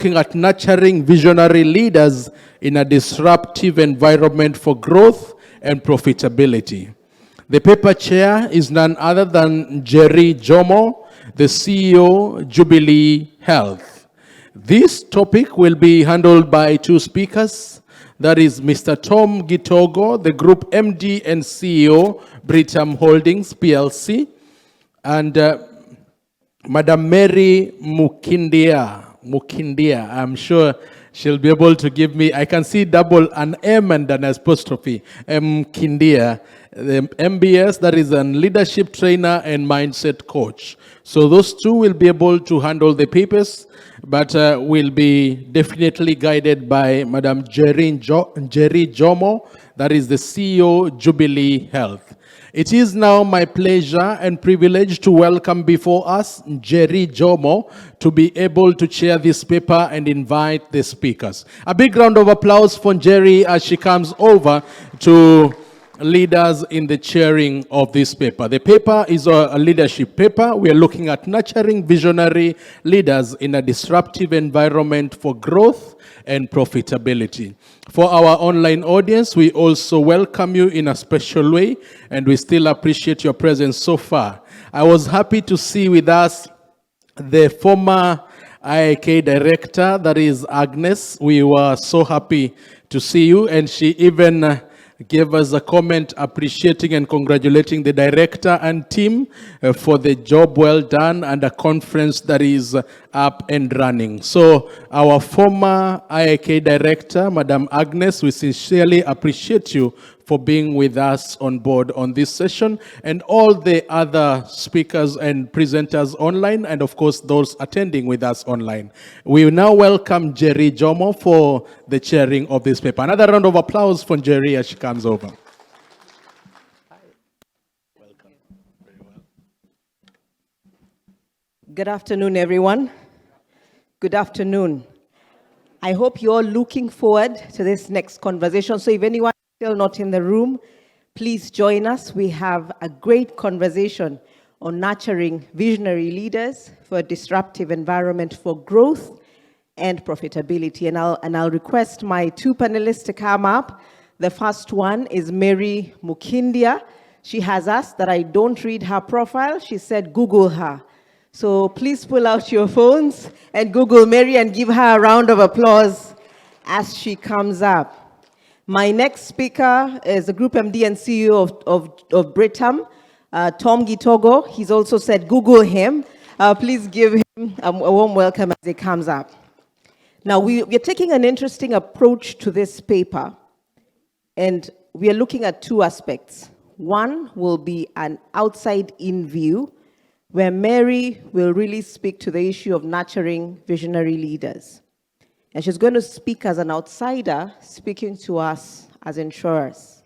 looking at nurturing visionary leaders in a disruptive environment for growth and profitability. The paper chair is none other than Njeri Jomo, the CEO, Jubilee Health. This topic will be handled by two speakers. That is Mr. Tom Gitogo, the Group MD and CEO, Britam Holdings PLC, and Madam Mary M'Mukindia. I'm sure she'll be able to give me, I can see double an M and an apostrophe, M'Mukindia, the MBS, that is a leadership trainer and mindset coach. So those two will be able to handle the papers, but will be definitely guided by Madam Njeri Jomo, that is the CEO, Jubilee Health. It is now my pleasure and privilege to welcome before us Njeri Jomo to be able to chair this paper and invite the speakers. A big round of applause for Njeri as she comes over to lead us in the chairing of this paper. The paper is a leadership paper. We are looking at nurturing visionary leaders in a disruptive environment for growth and profitability. For our online audience, we also welcome you in a special way, and we still appreciate your presence so far. I was happy to see with us the former IIK director, that is Agnes. We were so happy to see you, and she even gave us a comment appreciating and congratulating the director and team for the job well done and a conference that is up and running. So our former IIK director, Madam Agnes, we sincerely appreciate you for being with us on board on this session, and all the other speakers and presenters online, and of course those attending with us online. We now welcome Njeri Jomo for the chairing of this paper. Another round of applause for Njeri as she comes over. Welcome. Very well. Good afternoon, everyone. Good afternoon. I hope you're looking forward to this next conversation. So if anyone still not in the room, please join us. We have a great conversation on nurturing visionary leaders for a disruptive environment for growth and profitability. And I'll request my two panelists to come up. The first one is Mary M'Mukindia. She has asked that I don't read her profile. She said Google her. So please pull out your phones and Google Mary and give her a round of applause as she comes up. My next speaker is the Group MD and CEO of Britam, Tom Gitogo. He's also said Google him. Please give him a warm welcome as he comes up. Now, we're taking an interesting approach to this paper, and we are looking at two aspects. One will be an outside-in view, where Mary will really speak to the issue of nurturing visionary leaders. And she's going to speak as an outsider, speaking to us as insurers.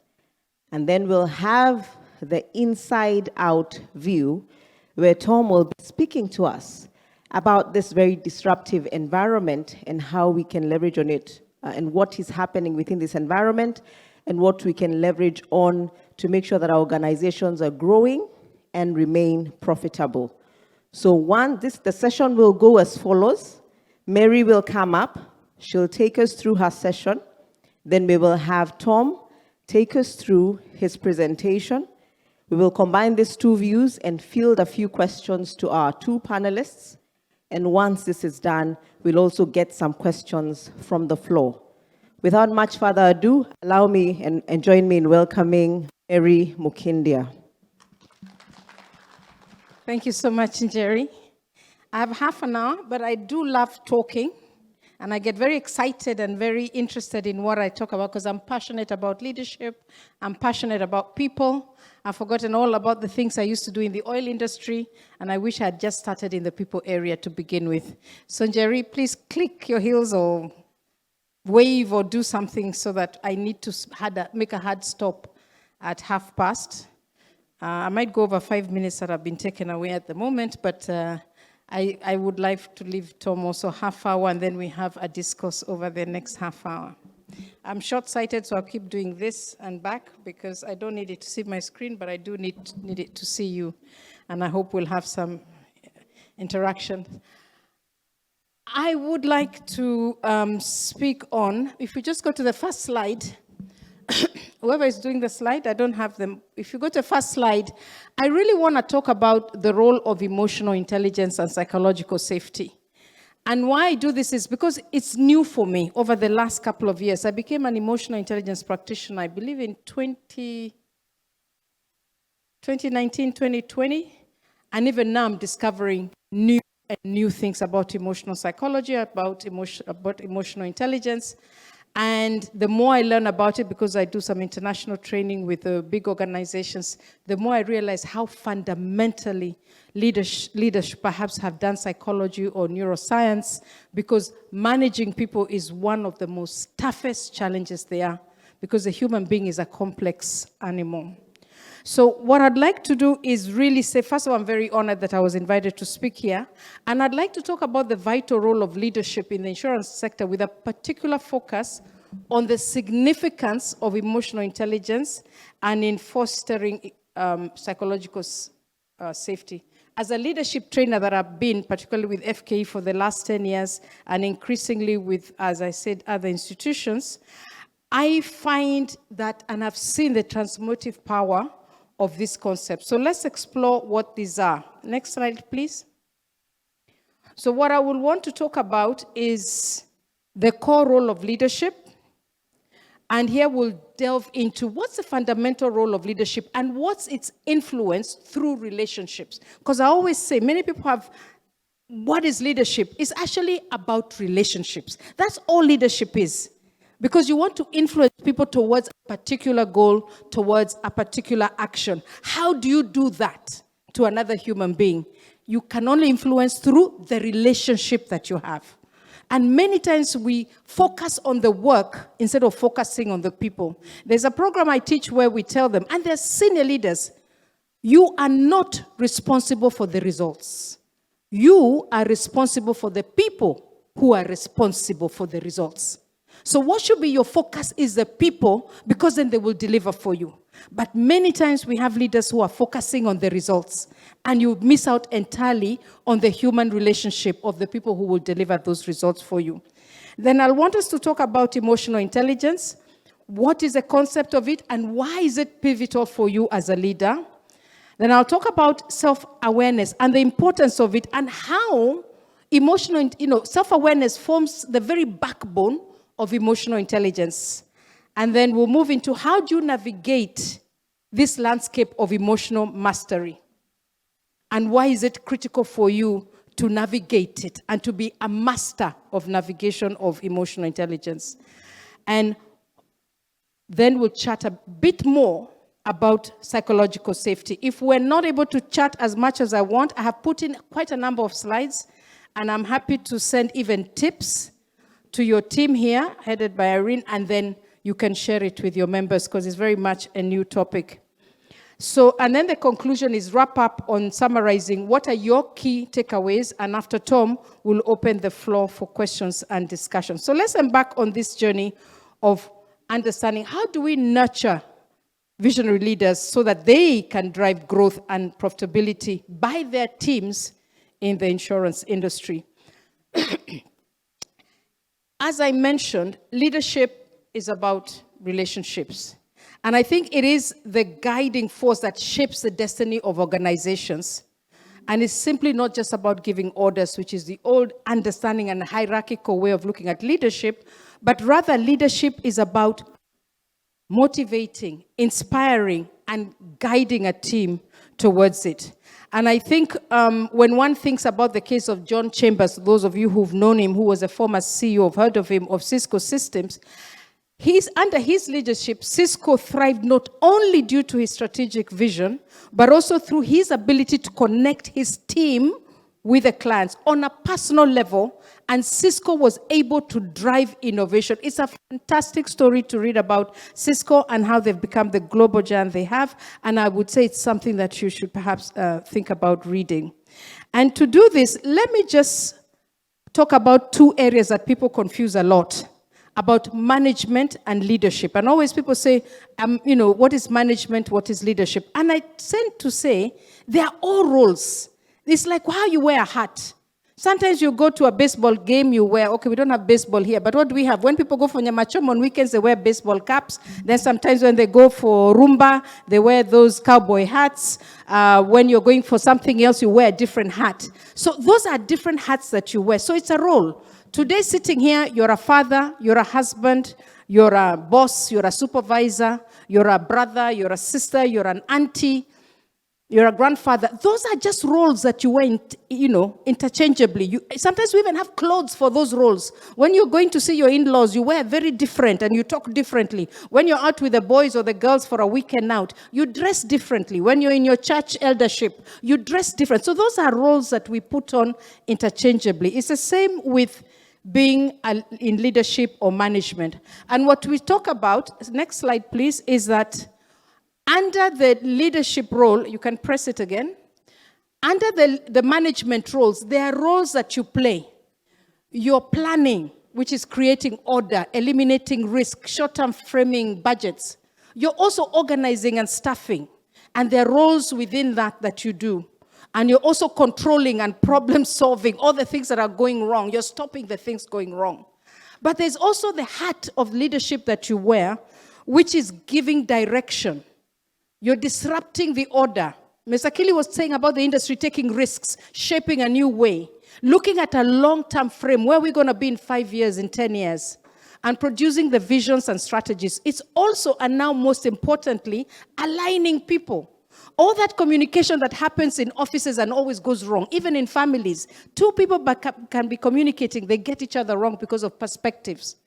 And then we'll have the inside-out view, where Tom will be speaking to us about this very disruptive environment and how we can leverage on it, and what is happening within this environment, and what we can leverage on to make sure that our organizations are growing and remain profitable. So the session will go as follows. Mary will come up. She'll take us through her session. Then we will have Tom take us through his presentation. We will combine these two views and field a few questions to our two panelists. And once this is done, we'll also get some questions from the floor. Without much further ado, allow me and join me in welcoming Mary M'Mukindia. Thank you so much, Njeri. I have half an hour, but I do love talking. And I get very excited and very interested in what I talk about because I'm passionate about leadership. I'm passionate about people. I've forgotten all about the things I used to do in the oil industry. And I wish I had just started in the people area to begin with. So Njeri, please click your heels or wave or do something so that I need to make a hard stop at past. I might go over 5 minutes that have been taken away at the moment, but I would like to leave Tom also half hour, and then we have a discourse over the next half hour. I'm short-sighted, so I'll keep doing this and back because I don't need it to see my screen, but I do need it to see you. And I hope we'll have some interaction. I would like to speak on, if you just go to the first slide, whoever is doing the slide, I don't have them. If you go to the first slide, I really want to talk about the role of emotional intelligence and psychological safety. And why I do this is because it's new for me over the last couple of years. I became an emotional intelligence practitioner, I believe in 2019, 2020. And even now I'm discovering new things about emotional psychology, about emotional intelligence. And the more I learn about it, because I do some international training with big organizations, the more I realize how fundamentally leaders perhaps have done psychology or neuroscience, because managing people is one of the most toughest challenges there are, because the human being is a complex animal. So what I'd like to do is really say, first of all, I'm very honored that I was invited to speak here. And I'd like to talk about the vital role of leadership in the insurance sector with a particular focus on the significance of emotional intelligence and in fostering psychological safety. As a leadership trainer that I've been, particularly with FKE for the last 10 years, and increasingly with, as I said, other institutions, I find that, and I've seen the transformative power of this concept. So let's explore what these are. Next slide, please. So what I will want to talk about is the core role of leadership. And here we'll delve into what's the fundamental role of leadership and what's its influence through relationships. Because I always say, many people have, what is leadership? It's actually about relationships. That's all leadership is. Because you want to influence people towards a particular goal, towards a particular action. How do you do that to another human being? You can only influence through the relationship that you have. And many times we focus on the work instead of focusing on the people. There's a program I teach where we tell them, and they're senior leaders, you are not responsible for the results. You are responsible for the people who are responsible for the results. So what should be your focus is the people, because then they will deliver for you. But many times we have leaders who are focusing on the results, and you miss out entirely on the human relationship of the people who will deliver those results for you. Then I want us to talk about emotional intelligence. What is the concept of it, and why is it pivotal for you as a leader? Then I'll talk about self-awareness and the importance of it, and how self-awareness forms the very backbone of emotional intelligence. And then we'll move into how do you navigate this landscape of emotional mastery? And why is it critical for you to navigate it and to be a master of navigation of emotional intelligence? And then we'll chat a bit more about psychological safety. If we're not able to chat as much as I want, I have put in quite a number of slides, and I'm happy to send even tips to your team here, headed by Irene, and then you can share it with your members because it's very much a new topic. So, and then the conclusion is wrap up on summarizing what are your key takeaways, and after Tom, we'll open the floor for questions and discussion. So let's embark on this journey of understanding how do we nurture visionary leaders so that they can drive growth and profitability by their teams in the insurance industry. As I mentioned, leadership is about relationships. And I think it is the guiding force that shapes the destiny of organizations. And it's simply not just about giving orders, which is the old understanding and hierarchical way of looking at leadership, but rather leadership is about motivating, inspiring, and guiding a team towards it. And I think when one thinks about the case of John Chambers, those of you who've known him, who was a former CEO, have heard of him, of Cisco Systems, under his leadership, Cisco thrived not only due to his strategic vision, but also through his ability to connect his team with the clients on a personal level, and Cisco was able to drive innovation. It's a fantastic story to read about Cisco and how they've become the global giant they have, and I would say it's something that you should perhaps think about reading. And to do this, let me just talk about two areas that people confuse a lot, about management and leadership. And always people say, what is management, what is leadership? And I tend to say, they are all roles. It's like how you wear a hat. Sometimes you go to a baseball game, you wear, okay, we don't have baseball here, but what do we have? When people go for Nyamachoma on weekends, they wear baseball caps. Then sometimes when they go for Rumba, they wear those cowboy hats. When you're going for something else, you wear a different hat. So those are different hats that you wear. So it's a role. Today, sitting here, you're a father, you're a husband, you're a boss, you're a supervisor, you're a brother, you're a sister, you're an auntie, you're a grandfather. Those are just roles that you wear, interchangeably. Sometimes we even have clothes for those roles. When you're going to see your in-laws, you wear very different and you talk differently. When you're out with the boys or the girls for a weekend out, you dress differently. When you're in your church eldership, you dress different. So those are roles that we put on interchangeably. It's the same with being in leadership or management. And what we talk about, next slide please, is that under the leadership role, you can press it again, under the management roles, there are roles that you play. You're planning, which is creating order, eliminating risk, short-term framing budgets. You're also organizing and staffing, and there are roles within that you do. And you're also controlling and problem solving, all the things that are going wrong. You're stopping the things going wrong. But there's also the hat of leadership that you wear, which is giving direction. You're disrupting the order. Mr. Kili was saying about the industry taking risks, shaping a new way, looking at a long-term frame, where we're going to be in 5 years, in 10 years, and producing the visions and strategies. It's also, and now most importantly, aligning people. All that communication that happens in offices and always goes wrong, even in families. Two people can be communicating, they get each other wrong because of perspectives.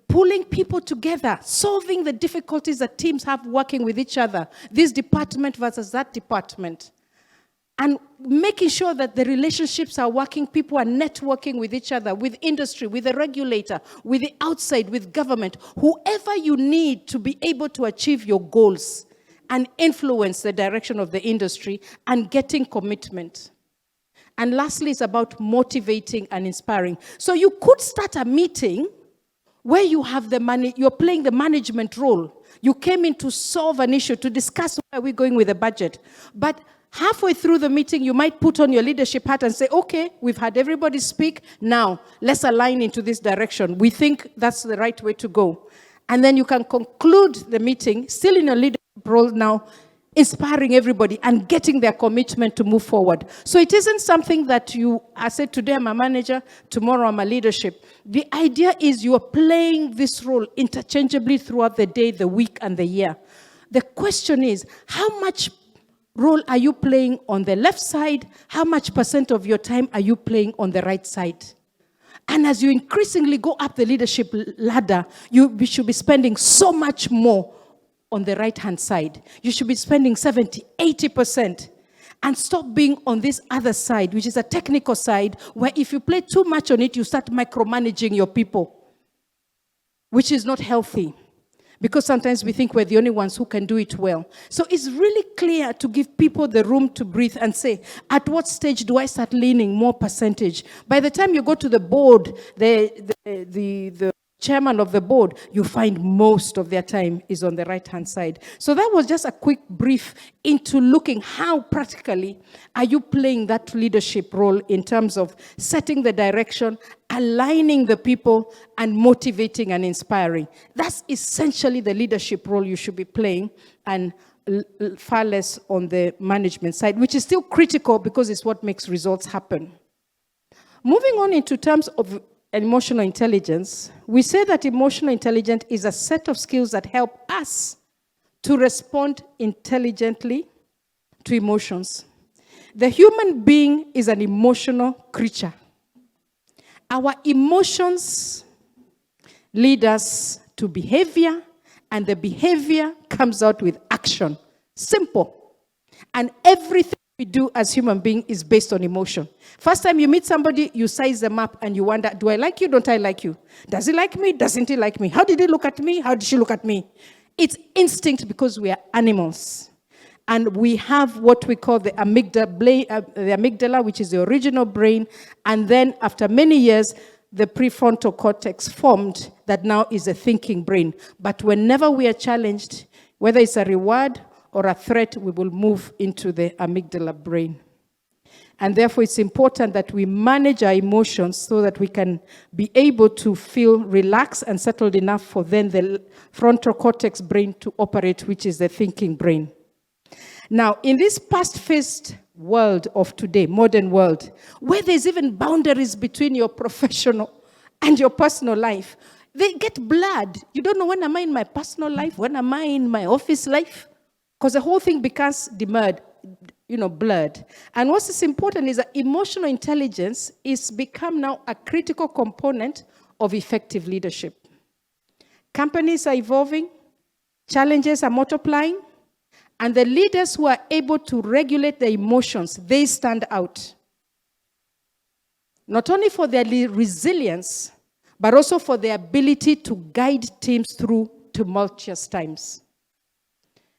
Pulling people together, solving the difficulties that teams have working with each other, this department versus that department. And making sure that the relationships are working, people are networking with each other, with industry, with the regulator, with the outside, with government, whoever you need to be able to achieve your goals and influence the direction of the industry and getting commitment. And lastly, it's about motivating and inspiring. So you could start a meeting where you have you're playing the management role. You came in to solve an issue, to discuss where we're going with the budget. But halfway through the meeting, you might put on your leadership hat and say, okay, we've had everybody speak. Now, let's align into this direction. We think that's the right way to go. And then you can conclude the meeting, still in a leadership role now, inspiring everybody and getting their commitment to move forward. So it isn't something that I said, today I'm a manager, tomorrow I'm a leadership. The idea is you are playing this role interchangeably throughout the day, the week, and the year. The question is, how much role are you playing on the left side? How much % of your time are you playing on the right side? And as you increasingly go up the leadership ladder, you should be spending so much more on the right-hand side. You should be spending 70, 80%. And stop being on this other side, which is a technical side, where if you play too much on it, you start micromanaging your people, which is not healthy. Because sometimes we think we're the only ones who can do it well. So it's really clear to give people the room to breathe and say, at what stage do I start leaning more percentage? By the time you go to the board, the chairman of the board, you find most of their time is on the right-hand side. So that was just a quick brief into looking how practically are you playing that leadership role in terms of setting the direction, aligning the people, and motivating and inspiring. That's essentially the leadership role you should be playing, and far less on the management side, which is still critical because it's what makes results happen. Moving on into terms of emotional intelligence, we say that emotional intelligence is a set of skills that help us to respond intelligently to emotions. The human being is an emotional creature. Our emotions lead us to behavior, and the behavior comes out with action. Simple. And everything we do as human beings is based on emotion. First time you meet somebody, you size them up and you wonder, do I like you? Don't I like you? Does he like me? Doesn't he like me? How did he look at me? How did she look at me? It's instinct because we are animals. And we have what we call the amygdala, which is the original brain. And then after many years, the prefrontal cortex formed that now is a thinking brain. But whenever we are challenged, whether it's a reward or a threat, we will move into the amygdala brain. And therefore, it's important that we manage our emotions so that we can be able to feel relaxed and settled enough for then the frontal cortex brain to operate, which is the thinking brain. Now, in this past-faced world of today, modern world, where there's even boundaries between your professional and your personal life, they get blurred. You don't know, when am I in my personal life? When am I in my office life? Because the whole thing becomes blurred. And what's important is that emotional intelligence is become now a critical component of effective leadership. Companies are evolving, challenges are multiplying, and the leaders who are able to regulate their emotions, they stand out. Not only for their resilience, but also for their ability to guide teams through tumultuous times.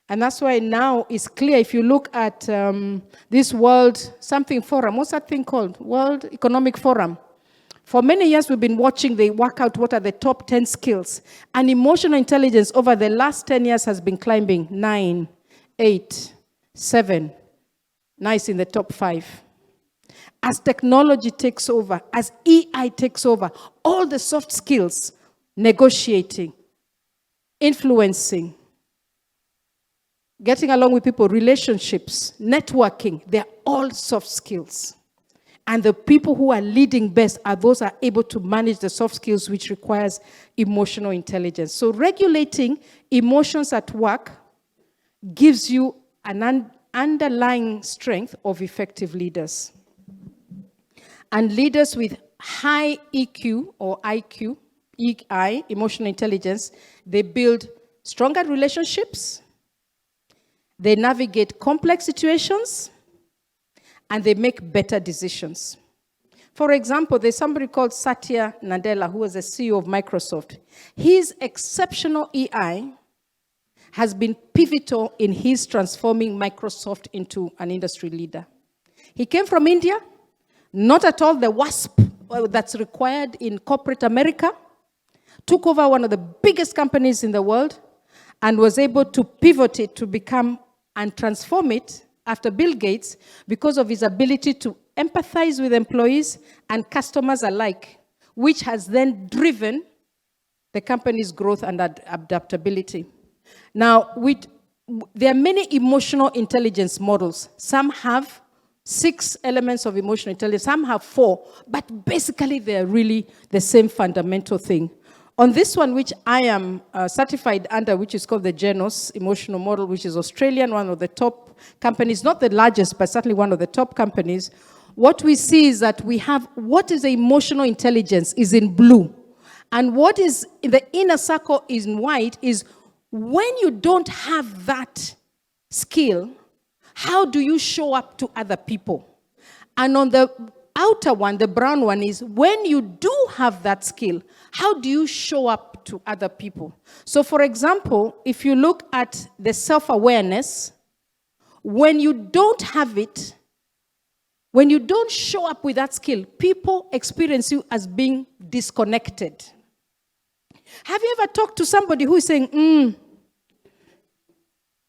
And that's why now it's clear, if you look at this World something forum, what's that thing called? World Economic Forum. For many years, we've been watching, they work out what are the top 10 skills. And emotional intelligence over the last 10 years has been climbing 9, 8, 7. Nice in the top 5. As technology takes over, as AI takes over, all the soft skills, negotiating, influencing, getting along with people, relationships, networking, they're all soft skills. And the people who are leading best are those who are able to manage the soft skills, which requires emotional intelligence. So regulating emotions at work gives you an underlying strength of effective leaders. And leaders with high EQ or IQ, EI, emotional intelligence, they build stronger relationships, they navigate complex situations, and they make better decisions. For example, there's somebody called Satya Nadella, who was the CEO of Microsoft. His exceptional EI has been pivotal in his transforming Microsoft into an industry leader. He came from India, not at all the WASP that's required in corporate America, took over one of the biggest companies in the world, and was able to pivot it to become and transform it after Bill Gates because of his ability to empathize with employees and customers alike, which has then driven the company's growth and adaptability. Now, there are many emotional intelligence models. Some have 6 elements of emotional intelligence, some have 4, but basically they're really the same fundamental thing. On this one, which I am certified under, which is called the Genos Emotional Model, which is Australian, one of the top companies, not the largest, but certainly one of the top companies, what we see is that we have what is emotional intelligence is in blue. And what is in the inner circle is in white is when you don't have that skill, how do you show up to other people? And on the outer one, the brown one, is when you do have that skill, how do you show up to other people? So for example, if you look at the self-awareness, when you don't have it, when you don't show up with that skill, people experience you as being disconnected. Have you ever talked to somebody who is saying,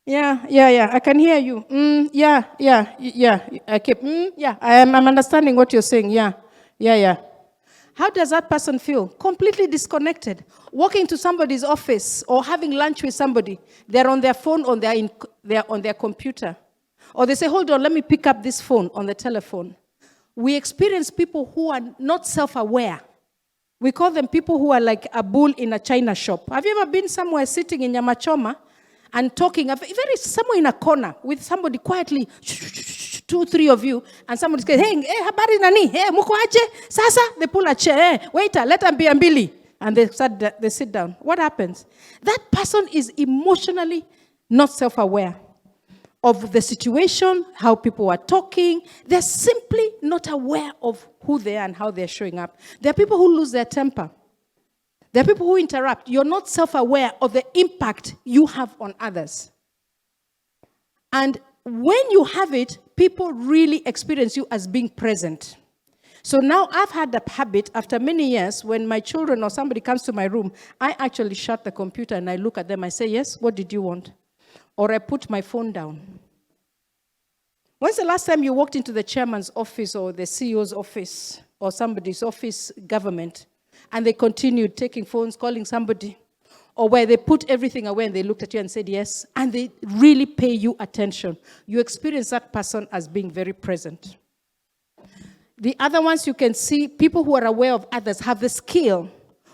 yeah, I can hear you. Yeah. I keep, I'm understanding what you're saying. Yeah. How does that person feel? Completely disconnected. Walking to somebody's office or having lunch with somebody, they're on their phone or they're on their computer. Or they say, hold on, let me pick up this phone on the telephone. We experience people who are not self-aware. We call them people who are like a bull in a china shop. Have you ever been somewhere sitting in Nyamachoma and talking, somewhere in a corner with somebody quietly, 2, 3 of you, and somebody says, hey, habari nani? Hey, muko aje? Sasa, they pull a chair. Hey, waiter, let them be ambili. And they sit down. What happens? That person is emotionally not self-aware of the situation, how people are talking. They're simply not aware of who they are and how they're showing up. There are people who lose their temper. There are people who interrupt. You're not self-aware of the impact you have on others. And when you have it, people really experience you as being present. So now I've had the habit, after many years, when my children or somebody comes to my room, I actually shut the computer and I look at them. I say, yes, what did you want? Or I put my phone down. When's the last time you walked into the chairman's office or the CEO's office or somebody's office, government, and they continued taking phones, calling somebody, or where they put everything away and they looked at you and said yes, and they really pay you attention? You experience that person as being very present. The other ones you can see, people who are aware of others have the skill.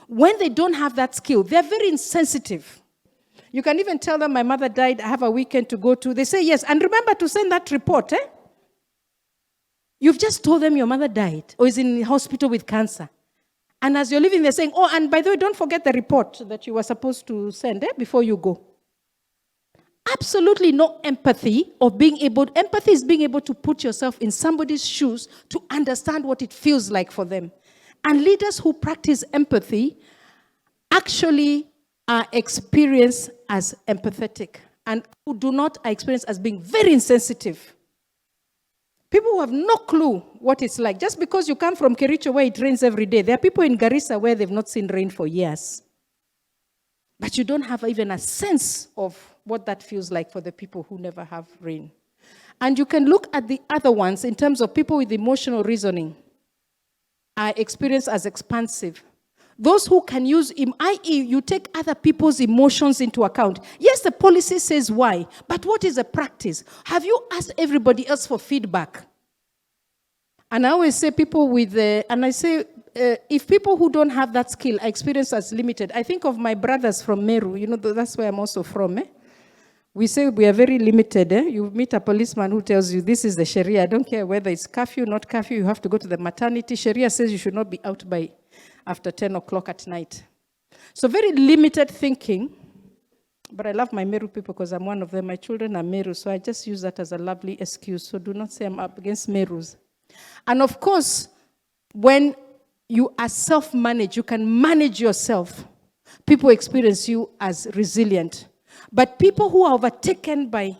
When they don't have that skill, they're very insensitive. You can even tell them, my mother died, I have a weekend to go to. They say yes, and remember to send that report. You've just told them your mother died or is in hospital with cancer. And as you're leaving, they're saying, oh, and by the way, don't forget the report that you were supposed to send before you go. Absolutely no empathy of being able, empathy is being able to put yourself in somebody's shoes to understand what it feels like for them. And leaders who practice empathy actually are experienced as empathetic, and who do not are experienced as being very insensitive. People who have no clue what it's like. Just because you come from Kericho where it rains every day, there are people in Garissa where they've not seen rain for years. But you don't have even a sense of what that feels like for the people who never have rain. And you can look at the other ones in terms of people with emotional reasoning are experienced as expansive. Those who can use, i.e., you take other people's emotions into account. Yes, the policy says why, but what is the practice? Have you asked everybody else for feedback? And I always say people with, if people who don't have that skill are experienced as limited, I think of my brothers from Meru, that's where I'm also from. We say we are very limited. You meet a policeman who tells you this is the Sharia. I don't care whether it's curfew, not curfew, you have to go to the maternity. Sharia says you should not be out by after 10 o'clock at night. So very limited thinking. But I love my Meru people because I'm one of them. My children are Meru, so I just use that as a lovely excuse. So do not say I'm up against Merus. And of course, when you are self-managed, you can manage yourself. People experience you as resilient. But people who are overtaken by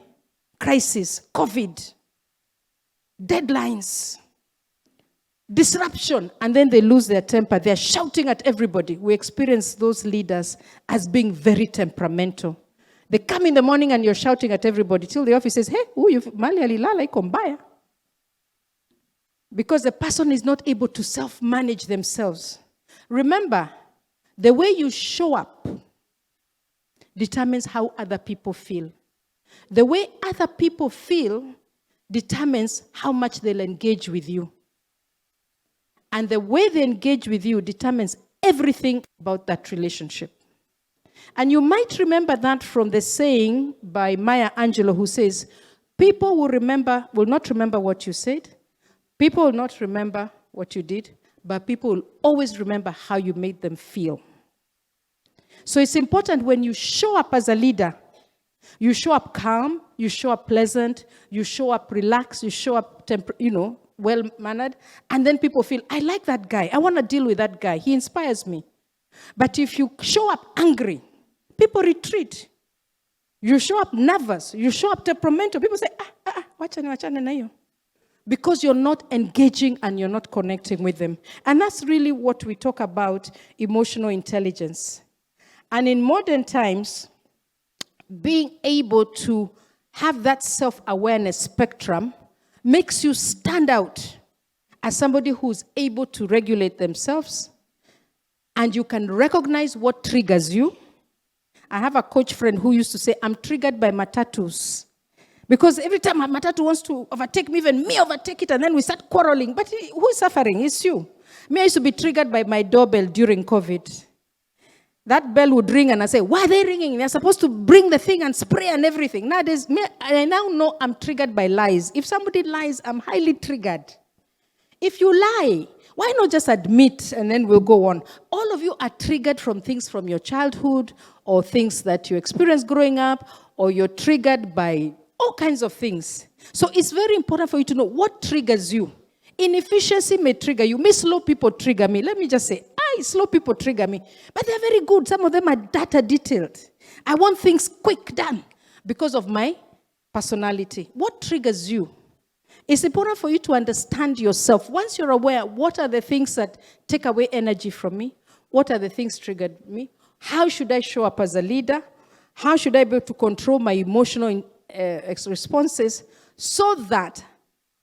crisis, COVID, deadlines, disruption, and then they lose their temper, they're shouting at everybody. We experience those leaders as being very temperamental. They come in the morning and you're shouting at everybody till the office says, hey, mali alilala iko mbaya. Because the person is not able to self-manage themselves. Remember, the way you show up determines how other people feel. The way other people feel determines how much they'll engage with you. And the way they engage with you determines everything about that relationship. And you might remember that from the saying by Maya Angelou, who says, people will not remember what you said, people will not remember what you did, but people will always remember how you made them feel. So it's important when you show up as a leader, you show up calm, you show up pleasant, you show up relaxed, you show up well-mannered, and then people feel, I like that guy, I want to deal with that guy, he inspires me. But if you show up angry, people retreat. You show up nervous, you show up temperamental, people say, wachane na hiyo. Because you're not engaging and you're not connecting with them. And that's really what we talk about, emotional intelligence. And in modern times, being able to have that self-awareness spectrum makes you stand out as somebody who's able to regulate themselves, and you can recognize what triggers you. I have a coach friend who used to say, I'm triggered by matatus. Because every time a matatu wants to overtake me, even me overtake it, and then we start quarreling. But who is suffering? It's you. Me, I used to be triggered by my doorbell during COVID. That bell would ring and I say, why are they ringing? They're supposed to bring the thing and spray and everything. Nowadays, I now know I'm triggered by lies. If somebody lies, I'm highly triggered. If you lie, why not just admit and then we'll go on? All of you are triggered from things from your childhood or things that you experienced growing up, or you're triggered by all kinds of things. So it's very important for you to know what triggers you. Inefficiency may trigger you. May slow people trigger me. Let me just say, slow people trigger me. But they're very good. Some of them are data detailed. I want things quick done because of my personality. What triggers you? It's important for you to understand yourself. Once you're aware, what are the things that take away energy from me? What are the things triggered me? How should I show up as a leader? How should I be able to control my emotional responses so that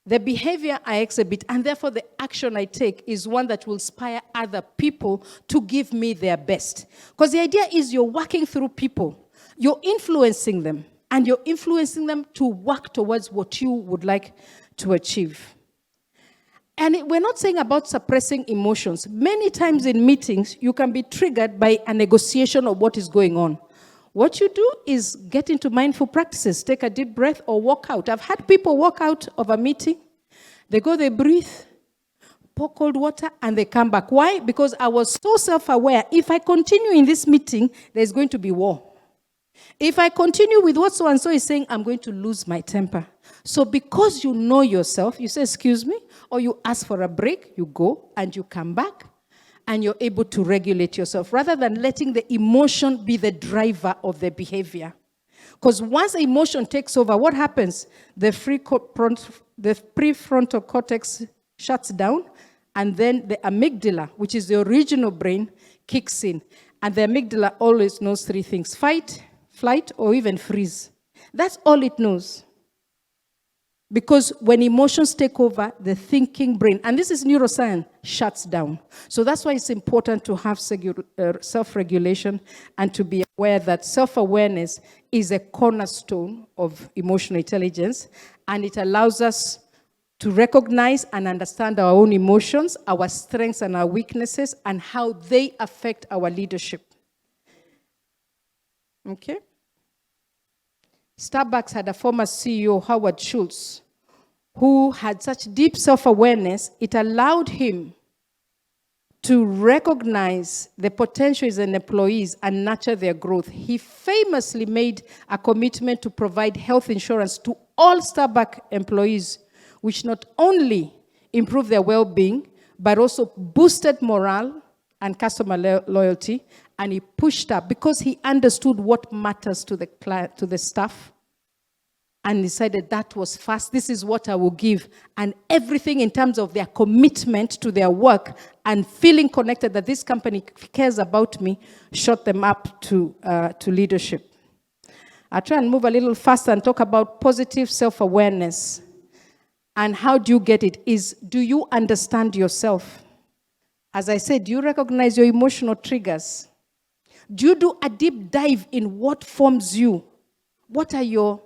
the behavior I exhibit, and therefore the action I take is one that will inspire other people to give me their best. Because the idea is you're working through people, you're influencing them, and you're influencing them to work towards what you would like to achieve. And we're not saying about suppressing emotions. Many times in meetings, you can be triggered by a negotiation of what is going on. What you do is get into mindful practices, take a deep breath or walk out. I've had people walk out of a meeting. They go, they breathe, pour cold water, and they come back. Why? Because I was so self-aware. If I continue in this meeting, there's going to be war. If I continue with what so-and-so is saying, I'm going to lose my temper. So because you know yourself, you say, excuse me, or you ask for a break, you go and you come back, and you're able to regulate yourself rather than letting the emotion be the driver of the behavior. Because once emotion takes over, what happens? The prefrontal cortex shuts down, and then the amygdala, which is the original brain, kicks in. And the amygdala always knows three things: fight, flight, or even freeze. That's all it knows. Because when emotions take over, the thinking brain, and this is neuroscience, shuts down. So that's why it's important to have self-regulation and to be aware that self-awareness is a cornerstone of emotional intelligence, and it allows us to recognize and understand our own emotions, our strengths and our weaknesses, and how they affect our leadership. Okay? Starbucks had a former CEO, Howard Schultz, who had such deep self-awareness, it allowed him to recognize the potentials in employees and nurture their growth. He famously made a commitment to provide health insurance to all Starbucks employees, which not only improved their well-being, but also boosted morale and customer loyalty. And he pushed up because he understood what matters to the client, to the staff, and decided that was fast. This is what I will give. And everything in terms of their commitment to their work and feeling connected that this company cares about me shot them up to leadership. I'll try and move a little faster and talk about positive self-awareness. And how do you get it? Do you understand yourself? As I said, do you recognize your emotional triggers? Do you do a deep dive in what forms you? What are your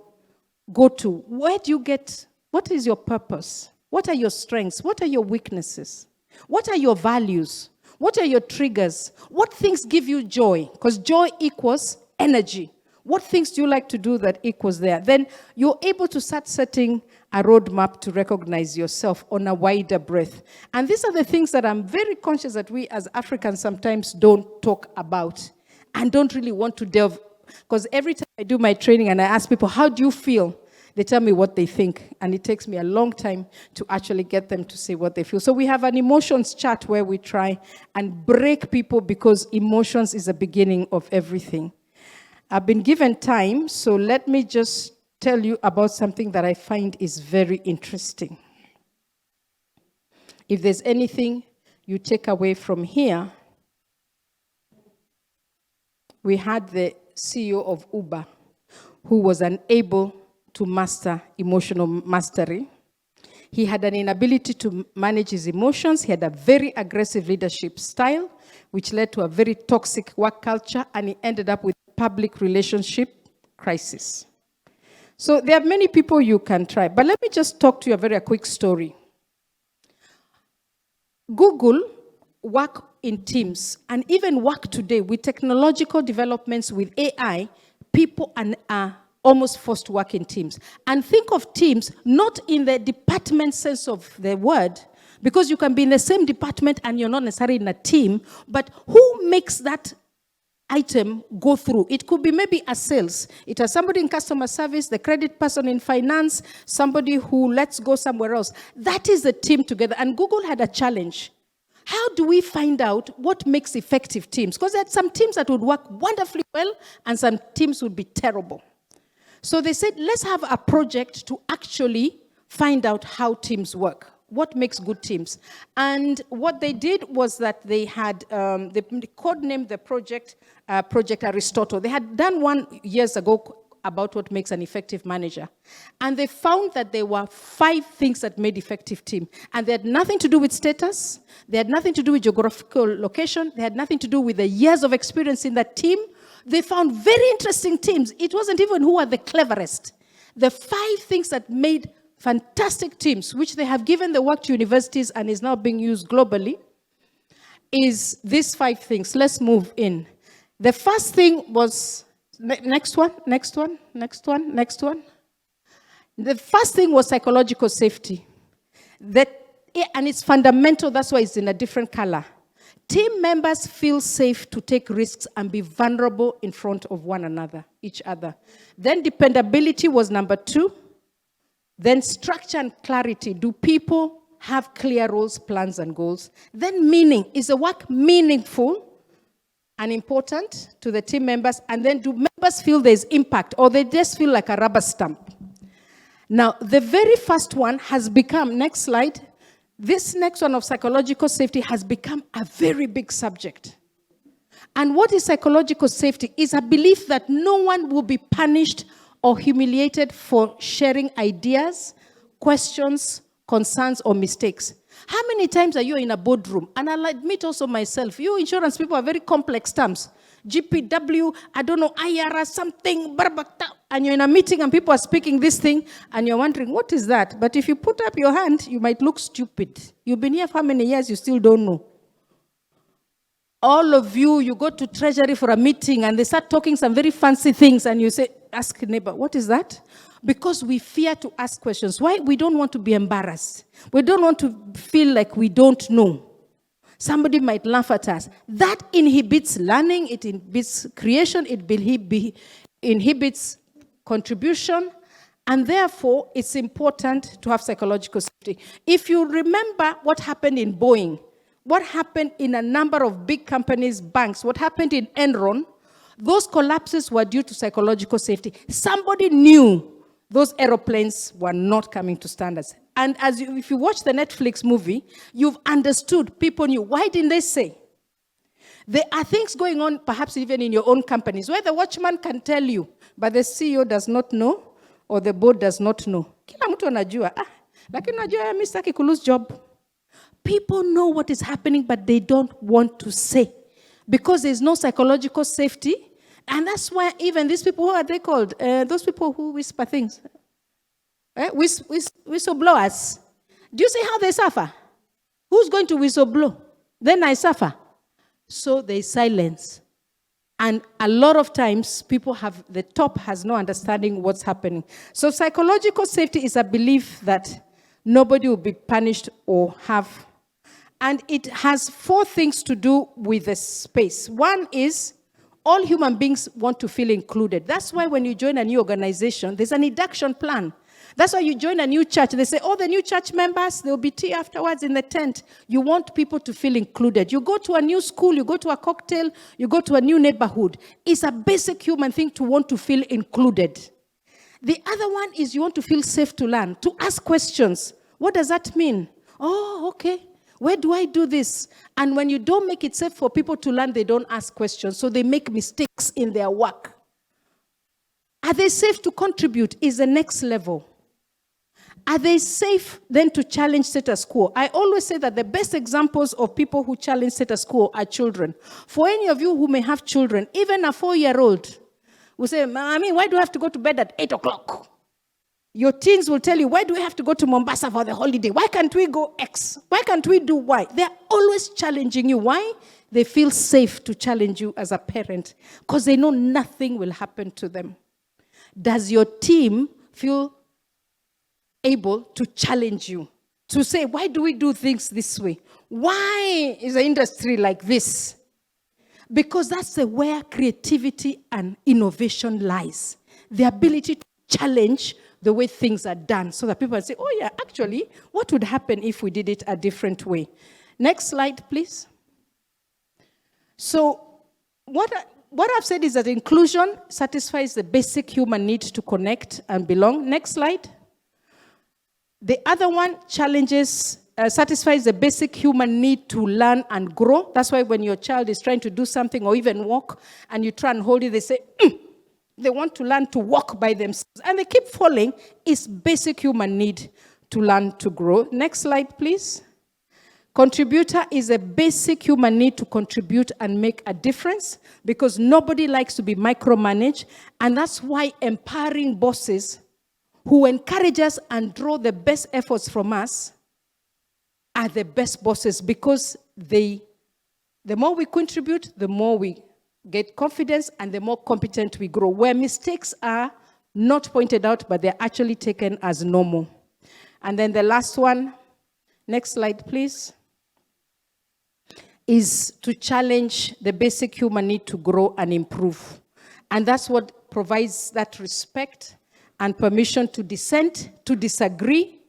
go-to? Where do you get, what is your purpose? What are your strengths? What are your weaknesses? What are your values? What are your triggers? What things give you joy? Because joy equals energy. What things do you like to do that equals there? Then you're able to start setting a roadmap to recognize yourself on a wider breadth. And these are the things that I'm very conscious that we as Africans sometimes don't talk about and don't really want to delve. Because every time I do my training and I ask people, how do you feel? They tell me what they think. And it takes me a long time to actually get them to say what they feel. So we have an emotions chart where we try and break people because emotions is the beginning of everything. I've been given time, so let me just tell you about something that I find is very interesting. If there's anything you take away from here, we had the CEO of Uber who was unable to master emotional mastery. He had an inability to manage his emotions. He had a very aggressive leadership style, which led to a very toxic work culture, and he ended up with public relationship crisis. So there are many people you can try, but let me just talk to you a very quick story. Google work in teams, and even work today with technological developments with AI, people are almost forced to work in teams. And think of teams not in the department sense of the word, because you can be in the same department and you're not necessarily in a team, but who makes that item go through? It could be maybe a sales. It has somebody in customer service, the credit person in finance, somebody who lets go somewhere else. That is the team together. And Google had a challenge. How do we find out what makes effective teams? Because there are some teams that would work wonderfully well and some teams would be terrible. So they said, let's have a project to actually find out how teams work. What makes good teams? And what they did was that they had, they codenamed the project, Project Aristotle. They had done one years ago about what makes an effective manager. And they found that there were 5 things that made effective team. And they had nothing to do with status. They had nothing to do with geographical location. They had nothing to do with the years of experience in that team. They found very interesting teams. It wasn't even who are the cleverest. The 5 things that made fantastic teams, which they have given the work to universities and is now being used globally, is these 5 things. Let's move in. The first thing was, next one. The first thing was psychological safety. And it's fundamental, that's why it's in a different color. Team members feel safe to take risks and be vulnerable in front of one another, each other. Then dependability was number 2. Then structure and clarity. Do people have clear roles, plans, and goals? Then meaning. Is the work meaningful and important to the team members? And then do members feel there's impact, or they just feel like a rubber stamp? Now, the very first one has become, next slide, this next one of psychological safety has become a very big subject. And what is psychological safety? Is a belief that no one will be punished or humiliated for sharing ideas, questions, concerns, or mistakes. How many times are you in a boardroom? And I'll admit also myself, you insurance people are very complex terms. GPW, I don't know, IRA, something, and you're in a meeting and people are speaking this thing, and you're wondering, what is that? But if you put up your hand, you might look stupid. You've been here for how many years? You still don't know. All of you, you go to Treasury for a meeting and they start talking some very fancy things and you say, ask neighbor, what is that? Because we fear to ask questions. Why? We don't want to be embarrassed. We don't want to feel like we don't know. Somebody might laugh at us. That inhibits learning, it inhibits creation, it inhibits contribution, and therefore it's important to have psychological safety. If you remember what happened in Boeing, what happened in a number of big companies, banks, what happened in Enron, those collapses were due to psychological safety. Somebody knew those aeroplanes were not coming to standards. And if you watch the Netflix movie, you've understood, people knew. Why didn't they say? There are things going on, perhaps even in your own companies, where the watchman can tell you, but the CEO does not know, or the board does not know. Kila mtu anajua, lakini unajua mimi sitaki ku lose job. People know what is happening, but they don't want to say. Because there's no psychological safety. And that's why even these people, what are they called? Those people who whisper things. Whistleblowers. Do you see how they suffer? Who's going to whistleblow? Then I suffer. So there's silence. And a lot of times, the top has no understanding what's happening. So psychological safety is a belief that nobody will be punished or have. And it has 4 things to do with the space. One is, all human beings want to feel included. That's why when you join a new organization, there's an induction plan. That's why you join a new church. They say, oh, the new church members, there will be tea afterwards in the tent. You want people to feel included. You go to a new school, you go to a cocktail, you go to a new neighborhood. It's a basic human thing to want to feel included. The other one is you want to feel safe to learn, to ask questions. What does that mean? Oh, okay. Where do I do this? And when you don't make it safe for people to learn, they don't ask questions. So they make mistakes in their work. Are they safe to contribute? Is the next level. Are they safe then to challenge status quo? I always say that the best examples of people who challenge status quo are children. For any of you who may have children, even a 4-year-old will say, Mommy, why do I have to go to bed at 8 o'clock? Your teens will tell you, why do we have to go to Mombasa for the holiday? Why can't we go X? Why can't we do Y? They're always challenging you. Why? They feel safe to challenge you as a parent because they know nothing will happen to them. Does your team feel able to challenge you? To say, why do we do things this way? Why is the industry like this? Because that's where creativity and innovation lies. The ability to challenge the way things are done so that people say, oh yeah, actually, what would happen if we did it a different way? Next slide, please. So what I've said is that inclusion satisfies the basic human need to connect and belong. Next slide. The other one satisfies the basic human need to learn and grow. That's why when your child is trying to do something or even walk and you try and hold it, they say, They want to learn to walk by themselves, and they keep falling. It's basic human need to learn to grow. Next slide, please. Contributor is a basic human need to contribute and make a difference, because nobody likes to be micromanaged, and that's why empowering bosses who encourage us and draw the best efforts from us are the best bosses, because the more we contribute, the more we get confidence, and the more competent we grow, where mistakes are not pointed out, but they're actually taken as normal. And then the last one, next slide, please, is to challenge the basic human need to grow and improve. And that's what provides that respect and permission to dissent, to disagree,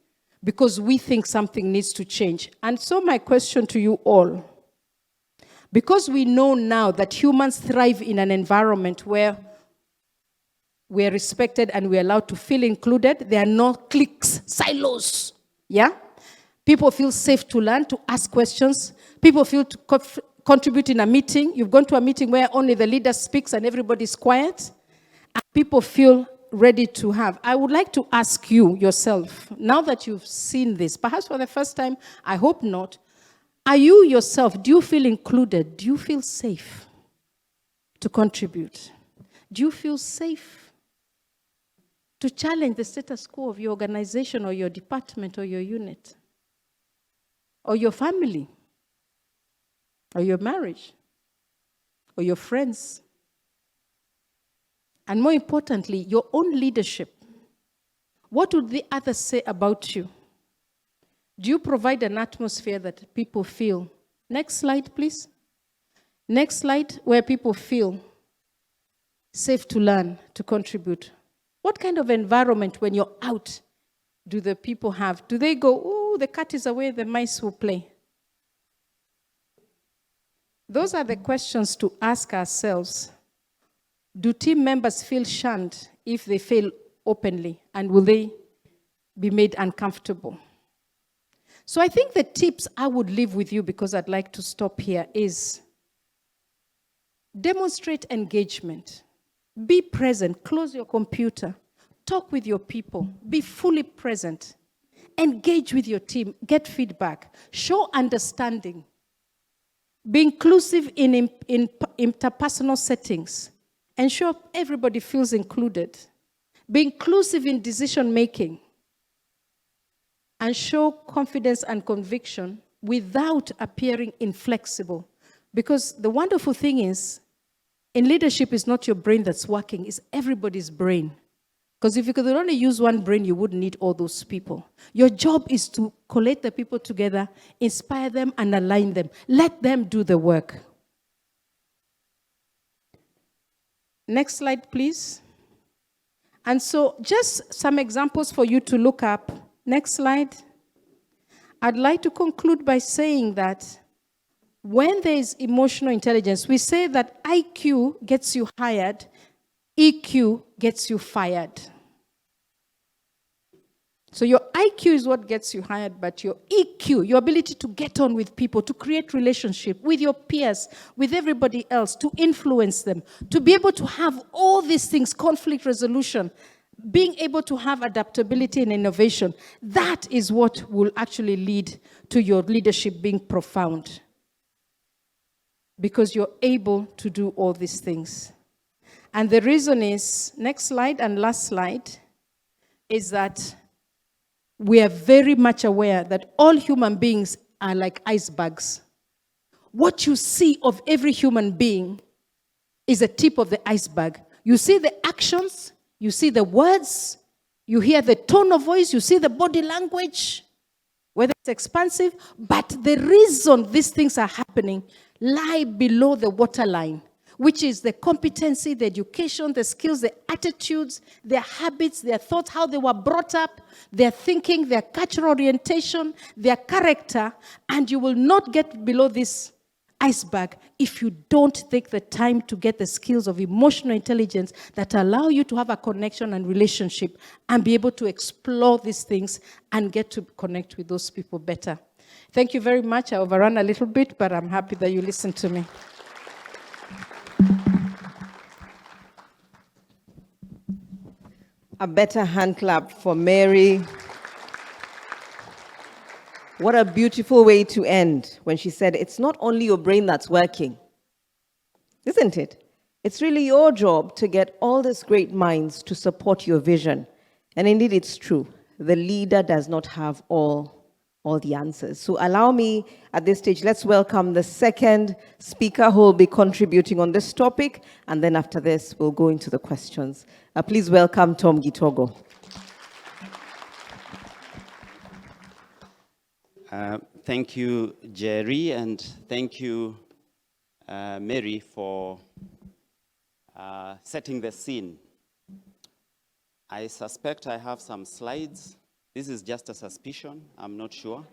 because we think something needs to change. And so my question to you all, because we know now that humans thrive in an environment where we are respected and we are allowed to feel included, there are no cliques, silos, yeah? People feel safe to learn, to ask questions. People feel to contribute in a meeting. You've gone to a meeting where only the leader speaks and everybody's quiet. And people feel ready to have. I would like to ask you yourself, now that you've seen this, perhaps for the first time, I hope not, are you yourself, do you feel included? Do you feel safe to contribute? Do you feel safe to challenge the status quo of your organization or your department or your unit or your family or your marriage or your friends? And more importantly, your own leadership. What would the others say about you? Do you provide an atmosphere that people feel? Next slide, please. Next slide, where people feel safe to learn, to contribute. What kind of environment, when you're out, do the people have? Do they go, oh, the cat is away, the mice will play? Those are the questions to ask ourselves. Do team members feel shunned if they fail openly? And will they be made uncomfortable? So I think the tips I would leave with you, because I'd like to stop here, is demonstrate engagement. Be present. Close your computer. Talk with your people. Be fully present. Engage with your team. Get feedback. Show understanding. Be inclusive in interpersonal settings. Ensure everybody feels included. Be inclusive in decision making. And show confidence and conviction without appearing inflexible. Because the wonderful thing is, in leadership, it's not your brain that's working, it's everybody's brain. Because if you could only use one brain, you wouldn't need all those people. Your job is to collate the people together, inspire them, and align them. Let them do the work. Next slide, please. And so, just some examples for you to look up. Next slide. I'd like to conclude by saying that when there is emotional intelligence, we say that IQ gets you hired, EQ gets you fired. So your IQ is what gets you hired, but your EQ, your ability to get on with people, to create relationship with your peers, with everybody else, to influence them, to be able to have all these things, conflict resolution, being able to have adaptability and innovation, that is what will actually lead to your leadership being profound. Because you're able to do all these things. And the reason is, next slide and last slide, is that we are very much aware that all human beings are like icebergs. What you see of every human being is a tip of the iceberg. You see the actions, you see the words, you hear the tone of voice, you see the body language, whether it's expansive, but the reason these things are happening lie below the waterline, which is the competency, the education, the skills, the attitudes, their habits, their thoughts, how they were brought up, their thinking, their cultural orientation, their character, and you will not get below this iceberg if you don't take the time to get the skills of emotional intelligence that allow you to have a connection and relationship and be able to explore these things and get to connect with those people better. Thank you very much. I overran a little bit, but I'm happy that you listened to me. A better hand clap for Mary. What a beautiful way to end when she said, it's not only your brain that's working, isn't it? It's really your job to get all these great minds to support your vision. And indeed, it's true. The leader does not have all the answers. So allow me at this stage, let's welcome the second speaker who will be contributing on this topic. And then after this, we'll go into the questions. Please welcome Tom Gitogo. Thank you, Njeri, and thank you, Mary, for setting the scene. I suspect I have some slides. This is just a suspicion, I'm not sure.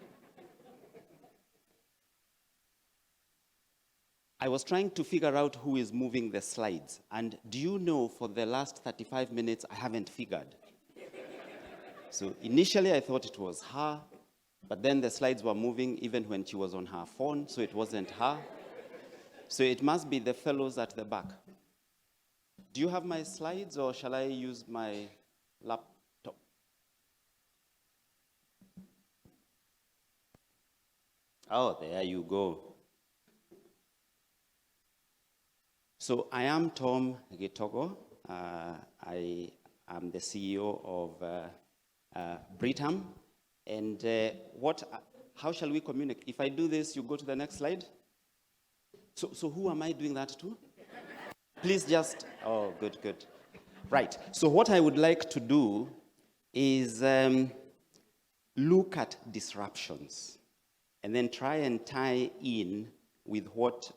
I was trying to figure out who is moving the slides, and do you know for the last 35 minutes I haven't figured. So initially I thought it was her, but then the slides were moving even when she was on her phone, so it wasn't her. So it must be the fellows at the back. Do you have my slides, or shall I use my laptop? Oh, there you go. So I am Tom Gitogo. I am the CEO of Britam. And how shall we communicate? If I do this, you go to the next slide. So who am I doing that to? Please just, oh, good. Right, so what I would like to do is look at disruptions and then try and tie in with what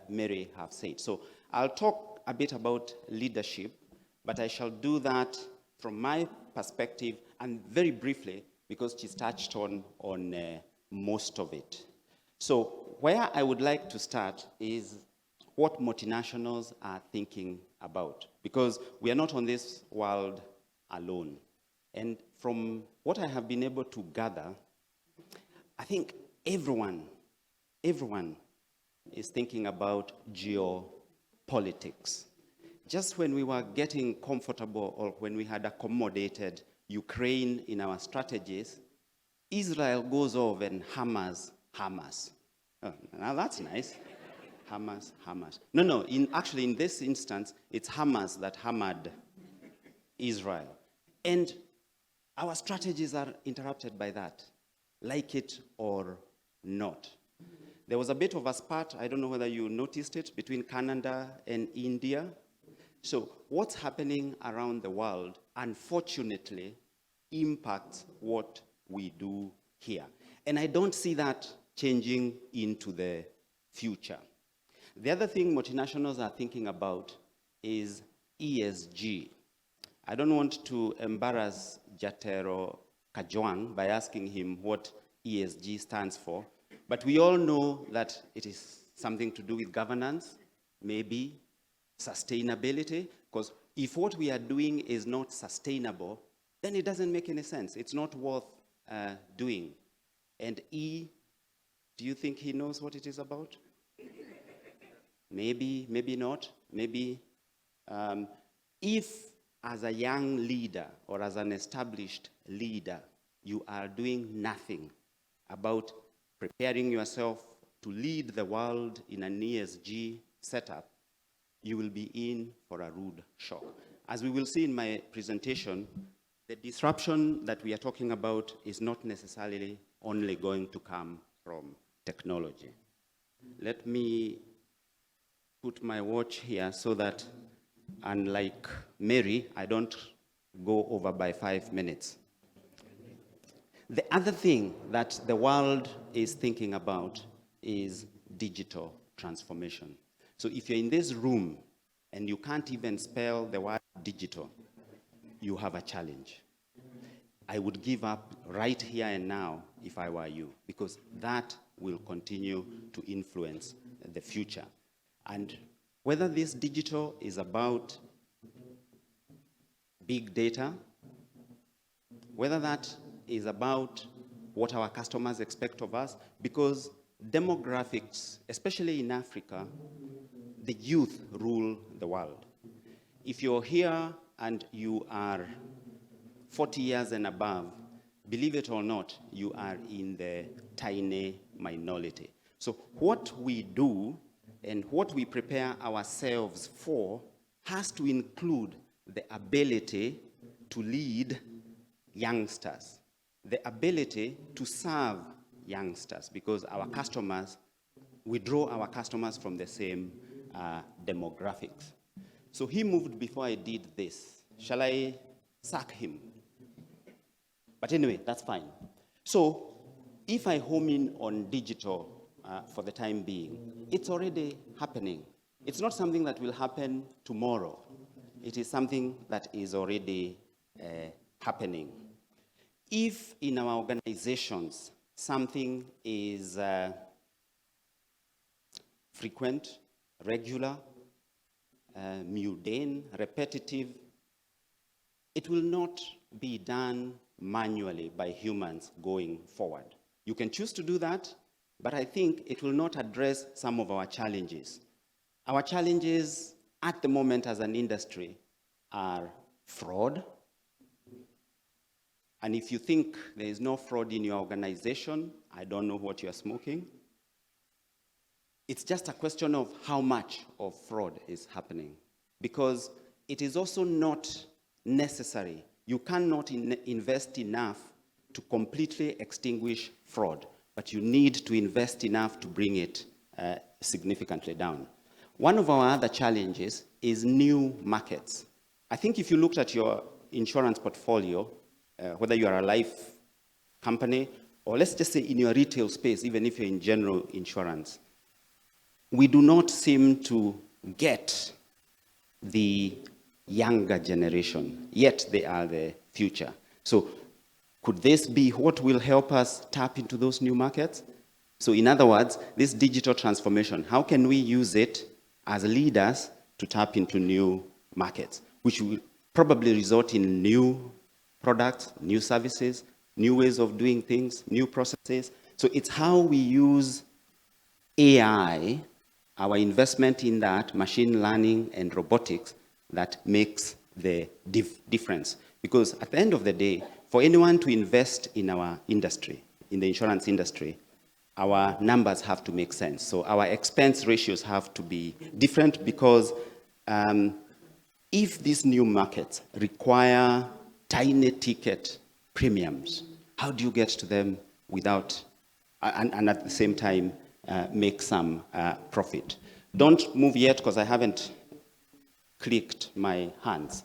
Mary have said. So I'll talk a bit about leadership, but I shall do that from my perspective and very briefly, because she's touched on most of it. So where I would like to start is what multinationals are thinking about, because we are not on this world alone. And from what I have been able to gather, I think everyone is thinking about geopolitics. Just when we were getting comfortable, or when we had accommodated Ukraine in our strategies, Israel goes off and hammers Hamas. Oh, now that's nice. Hamas. No, actually in this instance, it's Hamas that hammered Israel. And our strategies are interrupted by that, like it or not. There was a bit of a spat, I don't know whether you noticed it, between Canada and India. So what's happening around the world, unfortunately, impacts what we do here. And I don't see that changing into the future. The other thing multinationals are thinking about is ESG. I don't want to embarrass Jatero Kajwang by asking him what ESG stands for, but we all know that it is something to do with governance, maybe sustainability, because if what we are doing is not sustainable, then it doesn't make any sense. It's not worth doing. And E, do you think he knows what it is about? Maybe not. Maybe if as a young leader or as an established leader, you are doing nothing about preparing yourself to lead the world in an ESG setup, you will be in for a rude shock. As we will see in my presentation, the disruption that we are talking about is not necessarily only going to come from technology. Let me put my watch here so that, unlike Mary, I don't go over by 5 minutes. The other thing that the world is thinking about is digital transformation. So if you're in this room and you can't even spell the word digital, you have a challenge. I would give up right here and now if I were you, because that will continue to influence the future. And whether this digital is about big data, whether that is about what our customers expect of us, because demographics, especially in Africa, the youth rule the world. If you're here and you are 40 years and above, believe it or not, you are in the tiny minority. So what we do and what we prepare ourselves for has to include the ability to lead youngsters, the ability to serve youngsters, because our customers, we draw our customers from the same demographics. So he moved before I did this. Shall I sack him? But anyway, that's fine. So if I home in on digital for the time being, it's already happening. It's not something that will happen tomorrow. It is something that is already happening. If in our organizations something is frequent, regular, mundane, repetitive, it will not be done manually by humans going forward. You can choose to do that, but I think it will not address some of our challenges. Our challenges at the moment as an industry are fraud. And if you think there is no fraud in your organization, I don't know what you're smoking. It's just a question of how much of fraud is happening. Because it is also not necessary. You cannot invest enough to completely extinguish fraud, but you need to invest enough to bring it significantly down. One of our other challenges is new markets. I think if you looked at your insurance portfolio, whether you are a life company, or let's just say in your retail space, even if you're in general insurance, we do not seem to get the younger generation, yet they are the future. So could this be what will help us tap into those new markets? So in other words, this digital transformation, how can we use it as leaders to tap into new markets, which will probably result in new products, new services, new ways of doing things, new processes. So it's how we use AI, our investment in that, machine learning and robotics, that makes the difference. Because at the end of the day, for anyone to invest in our industry, in the insurance industry, our numbers have to make sense. So our expense ratios have to be different, because if these new markets require tiny ticket premiums, how do you get to them without, and at the same time, make some profit? Don't move yet, because I haven't clicked my hands.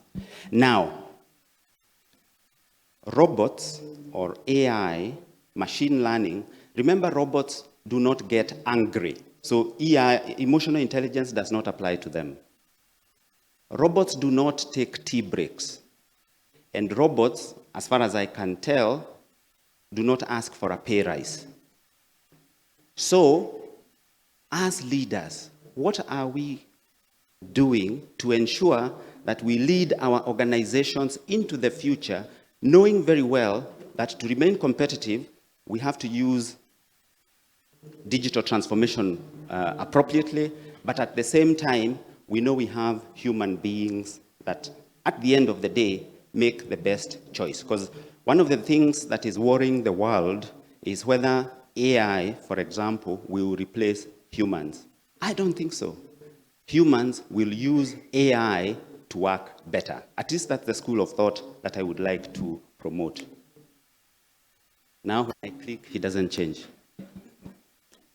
Now, robots or AI, machine learning, remember robots do not get angry. So emotional intelligence does not apply to them. Robots do not take tea breaks. And robots, as far as I can tell, do not ask for a pay rise. So, as leaders, what are we doing to ensure that we lead our organizations into the future, knowing very well that to remain competitive, we have to use digital transformation appropriately, but at the same time, we know we have human beings that, at the end of the day, make the best choice. Because one of the things that is worrying the world is whether AI, for example, will replace humans. I don't think so. Humans will use AI to work better. At least that's the school of thought that I would like to promote. Now when I click, it doesn't change.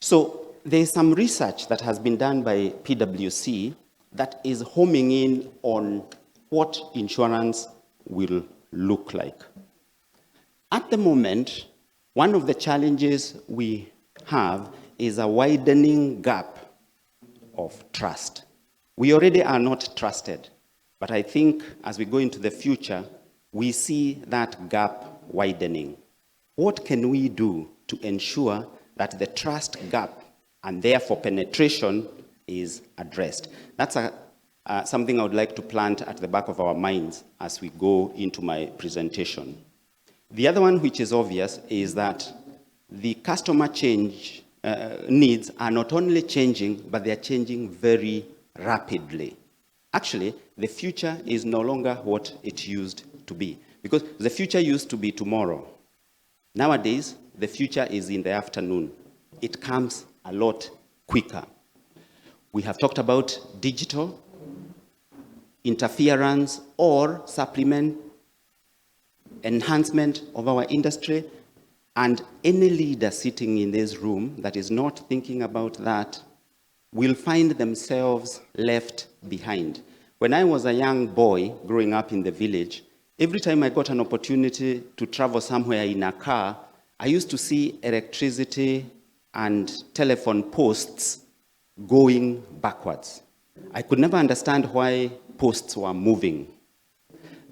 So there's some research that has been done by PwC that is homing in on what insurance will look like. At the moment, one of the challenges we have is a widening gap of trust. We already are not trusted, but I think as we go into the future, we see that gap widening. What can we do to ensure that the trust gap and therefore penetration is addressed? That's something I would like to plant at the back of our minds as we go into my presentation. The other one, which is obvious, is that the customer needs are not only changing, but they're changing very rapidly. Actually, the future is no longer what it used to be. Because the future used to be tomorrow. Nowadays, the future is in the afternoon. It comes a lot quicker. We have talked about digital interference or supplement, enhancement of our industry, and any leader sitting in this room that is not thinking about that will find themselves left behind. When I was a young boy growing up in the village, every time I got an opportunity to travel somewhere in a car, I used to see electricity and telephone posts going backwards. I could never understand why posts were moving.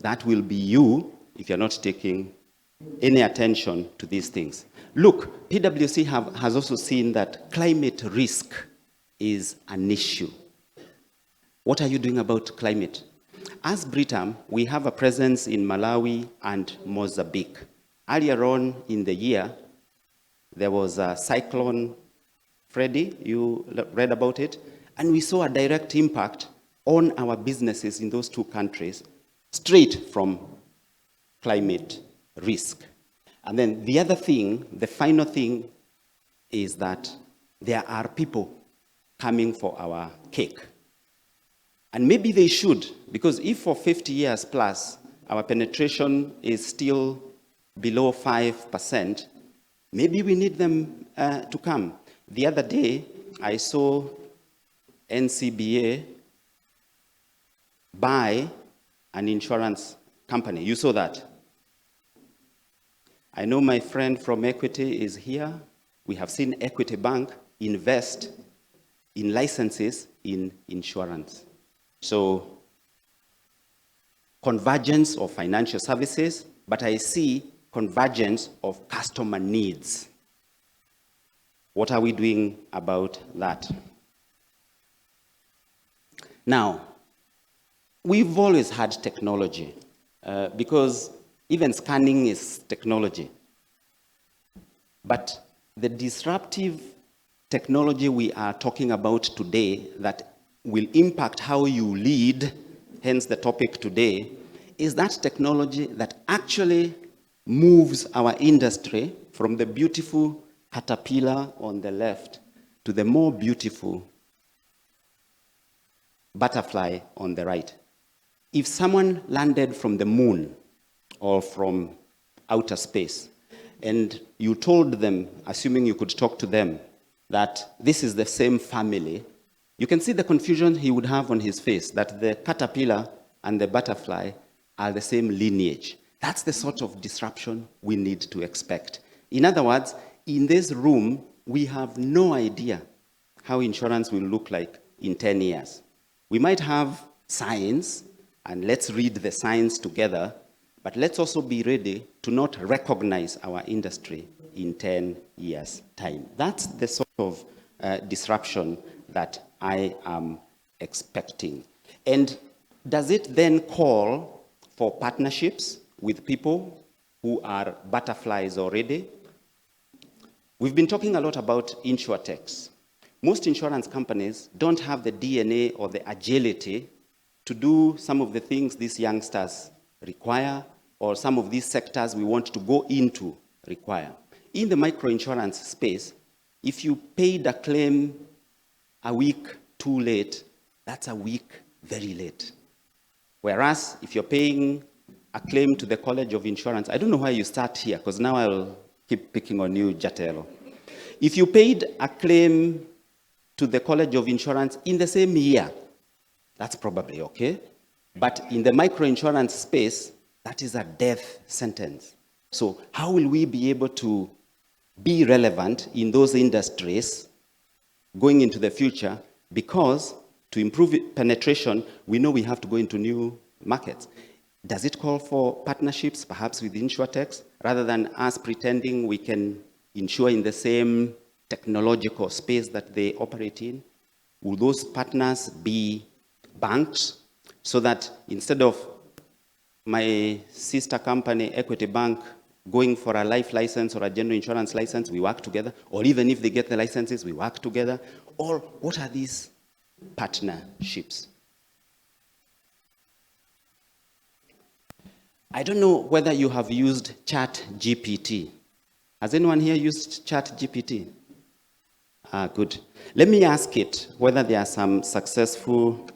That will be you if you're not taking any attention to these things. Look, PwC has also seen that climate risk is an issue. What are you doing about climate? As Britam, we have a presence in Malawi and Mozambique. Earlier on in the year, there was a cyclone Freddy, you read about it, and we saw a direct impact on our businesses in those two countries, straight from climate risk. And then the other thing, the final thing, is that there are people coming for our cake. And maybe they should, because if for 50 years plus our penetration is still below 5%, maybe we need them to come. The other day, I saw NCBA buy an insurance company. You saw that? I know my friend from Equity is here. We have seen Equity Bank invest in licenses in insurance. So, convergence of financial services, but I see convergence of customer needs. What are we doing about that? Now, we've always had technology, because even scanning is technology. But the disruptive technology we are talking about today that will impact how you lead, hence the topic today, is that technology that actually moves our industry from the beautiful caterpillar on the left to the more beautiful butterfly on the right. If someone landed from the moon or from outer space, and you told them, assuming you could talk to them, that this is the same family, you can see the confusion he would have on his face, that the caterpillar and the butterfly are the same lineage. That's the sort of disruption we need to expect. In other words, in this room, we have no idea how insurance will look like in 10 years. We might have science, and let's read the science together, but let's also be ready to not recognize our industry in 10 years' time. That's the sort of disruption that I am expecting. And does it then call for partnerships with people who are butterflies already? We've been talking a lot about insurtechs. Most insurance companies don't have the DNA or the agility to do some of the things these youngsters require, or some of these sectors we want to go into require. In the microinsurance space, if you paid a claim a week too late, that's a week very late. Whereas if you're paying a claim to the College of Insurance, I don't know why you start here, because now I'll keep picking on you, Jatelo. If you paid a claim to the College of Insurance in the same year, that's probably okay. But in the microinsurance space, that is a death sentence. So how will we be able to be relevant in those industries going into the future? Because to improve penetration, we know we have to go into new markets. Does it call for partnerships, perhaps with insurtechs, rather than us pretending we can insure in the same technological space that they operate in? Will those partners be banks, so that instead of my sister company, Equity Bank, going for a life license or a general insurance license, we work together? Or even if they get the licenses, we work together? Or what are these partnerships? I don't know whether you have used ChatGPT. Has anyone here used ChatGPT? Good. Let me ask it whether there are some successful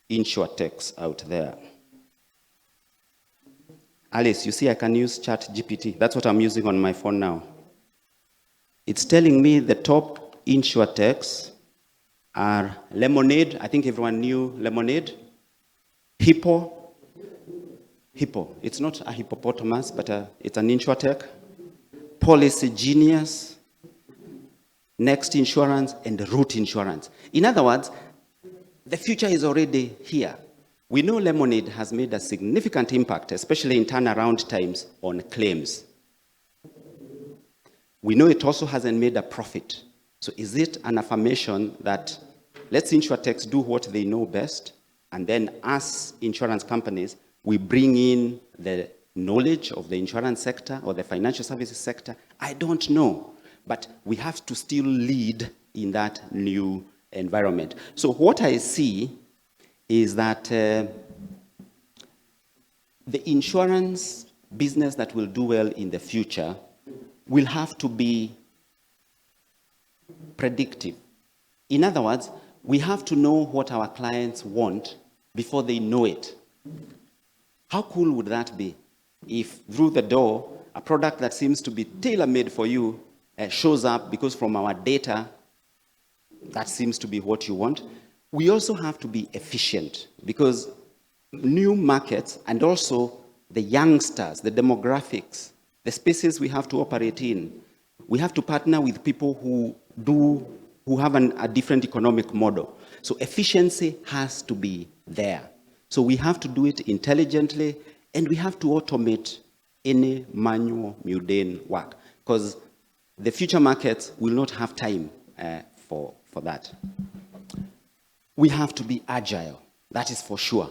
insurtechs out there. Alice, you see I can use ChatGPT. That's what I'm using on my phone now. It's telling me the top insurtechs are Lemonade. I think everyone knew Lemonade. Hippo. It's not a hippopotamus, but it's an insurtech. Policy Genius. Next Insurance, and Root Insurance. In other words, the future is already here. We know Lemonade has made a significant impact, especially in turnaround times on claims. We know it also hasn't made a profit. So is it an affirmation that let's insurtechs do what they know best, and then us insurance companies, we bring in the knowledge of the insurance sector or the financial services sector? I don't know. But we have to still lead in that new environment. So what I see is that the insurance business that will do well in the future will have to be predictive. In other words, we have to know what our clients want before they know it. How cool would that be if through the door, a product that seems to be tailor-made for you shows up because from our data, that seems to be what you want. We also have to be efficient because new markets and also the youngsters, the demographics, the spaces we have to operate in, we have to partner with people who have a different economic model. So efficiency has to be there. So we have to do it intelligently, and we have to automate any manual, mundane work, because the future markets will not have time for that. We have to be agile, that is for sure.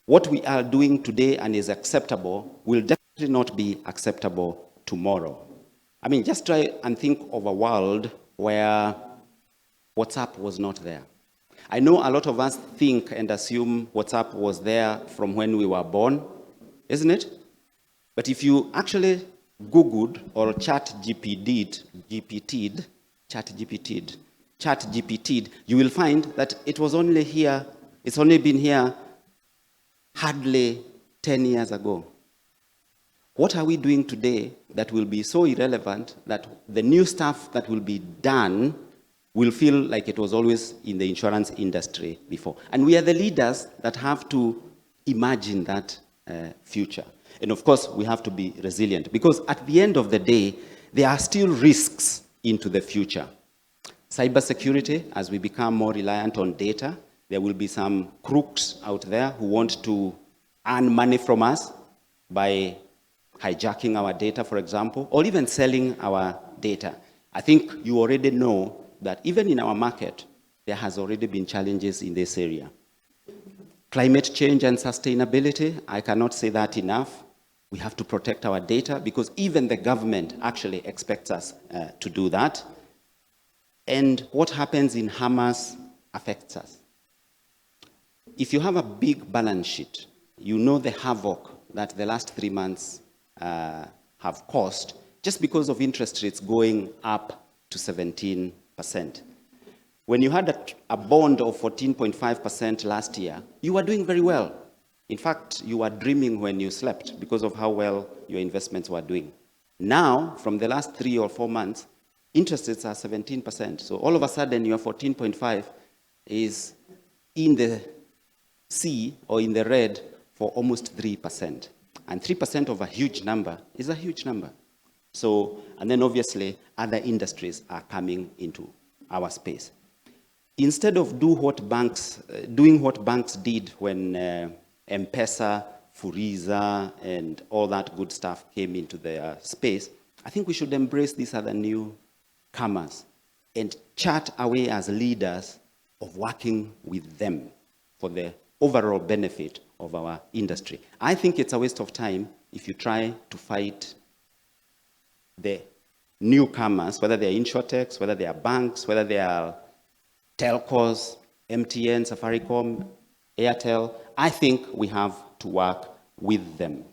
What we are doing today and is acceptable will definitely not be acceptable tomorrow. I mean, just try and think of a world where WhatsApp was not there. I know a lot of us think and assume WhatsApp was there from when we were born, isn't it? But if you actually Googled or ChatGPT'd, you will find that it was only here, it's only been here hardly 10 years ago. What are we doing today that will be so irrelevant that the new stuff that will be done will feel like it was always in the insurance industry before? And we are the leaders that have to imagine that future. And of course, we have to be resilient because at the end of the day, there are still risks into the future. Cybersecurity, as we become more reliant on data, there will be some crooks out there who want to earn money from us by hijacking our data, for example, or even selling our data. I think you already know that even in our market, there has already been challenges in this area. Climate change and sustainability, I cannot say that enough. We have to protect our data because even the government actually expects us to do that. And what happens in Hamas affects us. If you have a big balance sheet, you know the havoc that the last 3 months have caused just because of interest rates going up to 17%. When you had a bond of 14.5% last year, you were doing very well. In fact, you were dreaming when you slept because of how well your investments were doing. Now, from the last 3 or 4 months, interest rates are 17%. So all of a sudden, your 14.5 is in the C or in the red for almost 3%. And 3% of a huge number is a huge number. So, and then obviously, other industries are coming into our space. Instead of doing what banks did when M-Pesa, Fuliza, and all that good stuff came into their space, I think we should embrace these other newcomers and chart our way as leaders of working with them for the overall benefit of our industry. I think it's a waste of time if you try to fight the newcomers, whether they're insurtechs, whether they are banks, whether they are telcos, MTN, Safaricom, Airtel. I think we have to work with them.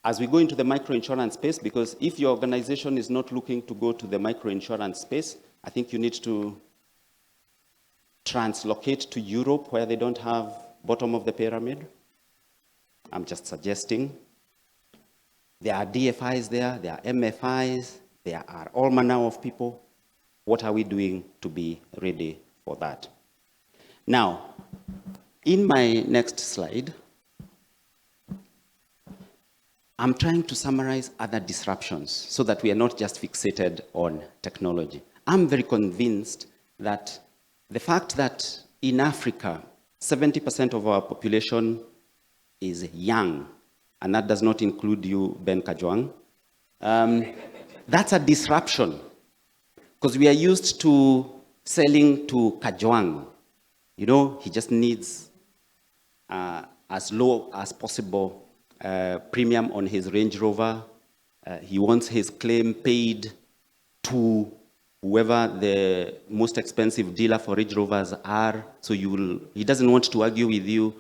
As we go into the microinsurance space, because if your organization is not looking to go to the microinsurance space, I think you need to translocate to Europe where they don't have bottom of the pyramid. I'm just suggesting. There are DFIs there, there are MFIs, there are all manner of people. What are we doing to be ready for that? Now, in my next slide, I'm trying to summarize other disruptions so that we are not just fixated on technology. I'm very convinced that the fact that in Africa, 70% of our population is young, and that does not include you, Ben Kajwang, that's a disruption, because we are used to selling to Kajwang. You know, he just needs as low as possible premium on his Range Rover. He wants his claim paid to whoever the most expensive dealer for Range Rovers are. So he doesn't want to argue with you,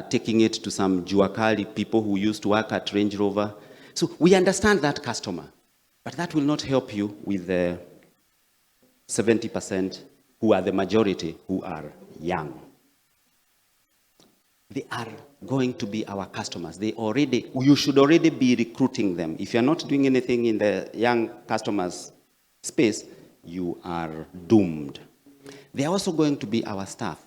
taking it to some Juakali people who used to work at Range Rover. So we understand that customer, but that will not help you with the 70% who are the majority who are young. They are going to be our customers. You should already be recruiting them. If you're not doing anything in the young customers space, you are doomed. They are also going to be our staff.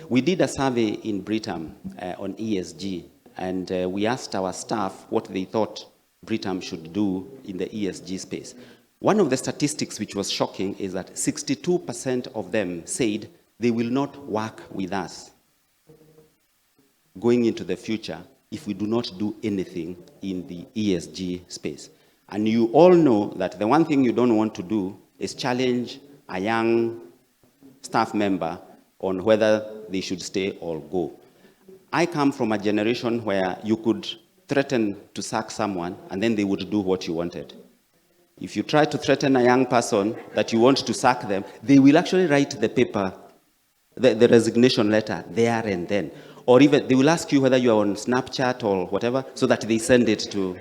We did a survey in Britam on ESG, and we asked our staff what they thought Britam should do in the ESG space. One of the statistics which was shocking is that 62% of them said they will not work with us going into the future if we do not do anything in the ESG space. And you all know that the one thing you don't want to do is challenge a young staff member on whether they should stay or go. I come from a generation where you could threaten to sack someone and then they would do what you wanted. If you try to threaten a young person that you want to sack them, they will actually write the paper, the resignation letter there and then. Or even they will ask you whether you are on Snapchat or whatever, so that they send it to.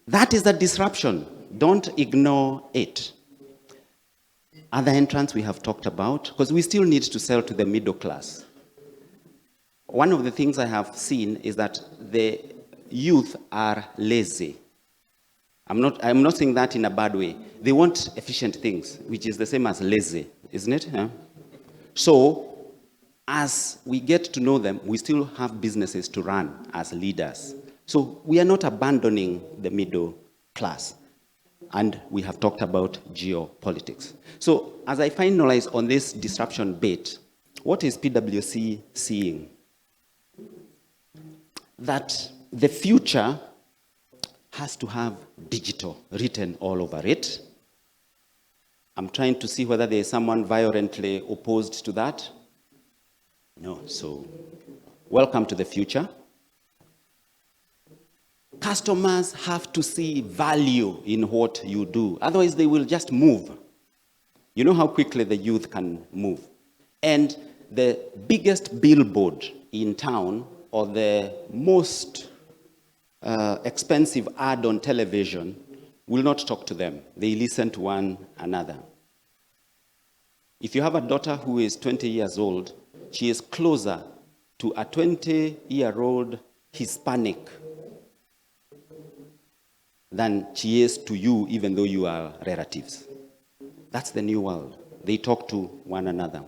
That is a disruption. Don't ignore it. Other entrants we have talked about, because we still need to sell to the middle class. One of the things I have seen is that the youth are lazy. I'm not saying that in a bad way. They want efficient things, which is the same as lazy, isn't it? Yeah? So, as we get to know them, we still have businesses to run as leaders. So we are not abandoning the middle class. And we have talked about geopolitics. So as I finalize on this disruption bit, what is PwC seeing? That the future has to have digital written all over it. I'm trying to see whether there is someone violently opposed to that. No, so welcome to the future. Customers have to see value in what you do. Otherwise, they will just move. You know how quickly the youth can move. And the biggest billboard in town, or the most expensive ad on television, will not talk to them. They listen to one another. If you have a daughter who is 20 years old, she is closer to a 20-year-old Hispanic than she is to you, even though you are relatives. That's the new world. They talk to one another.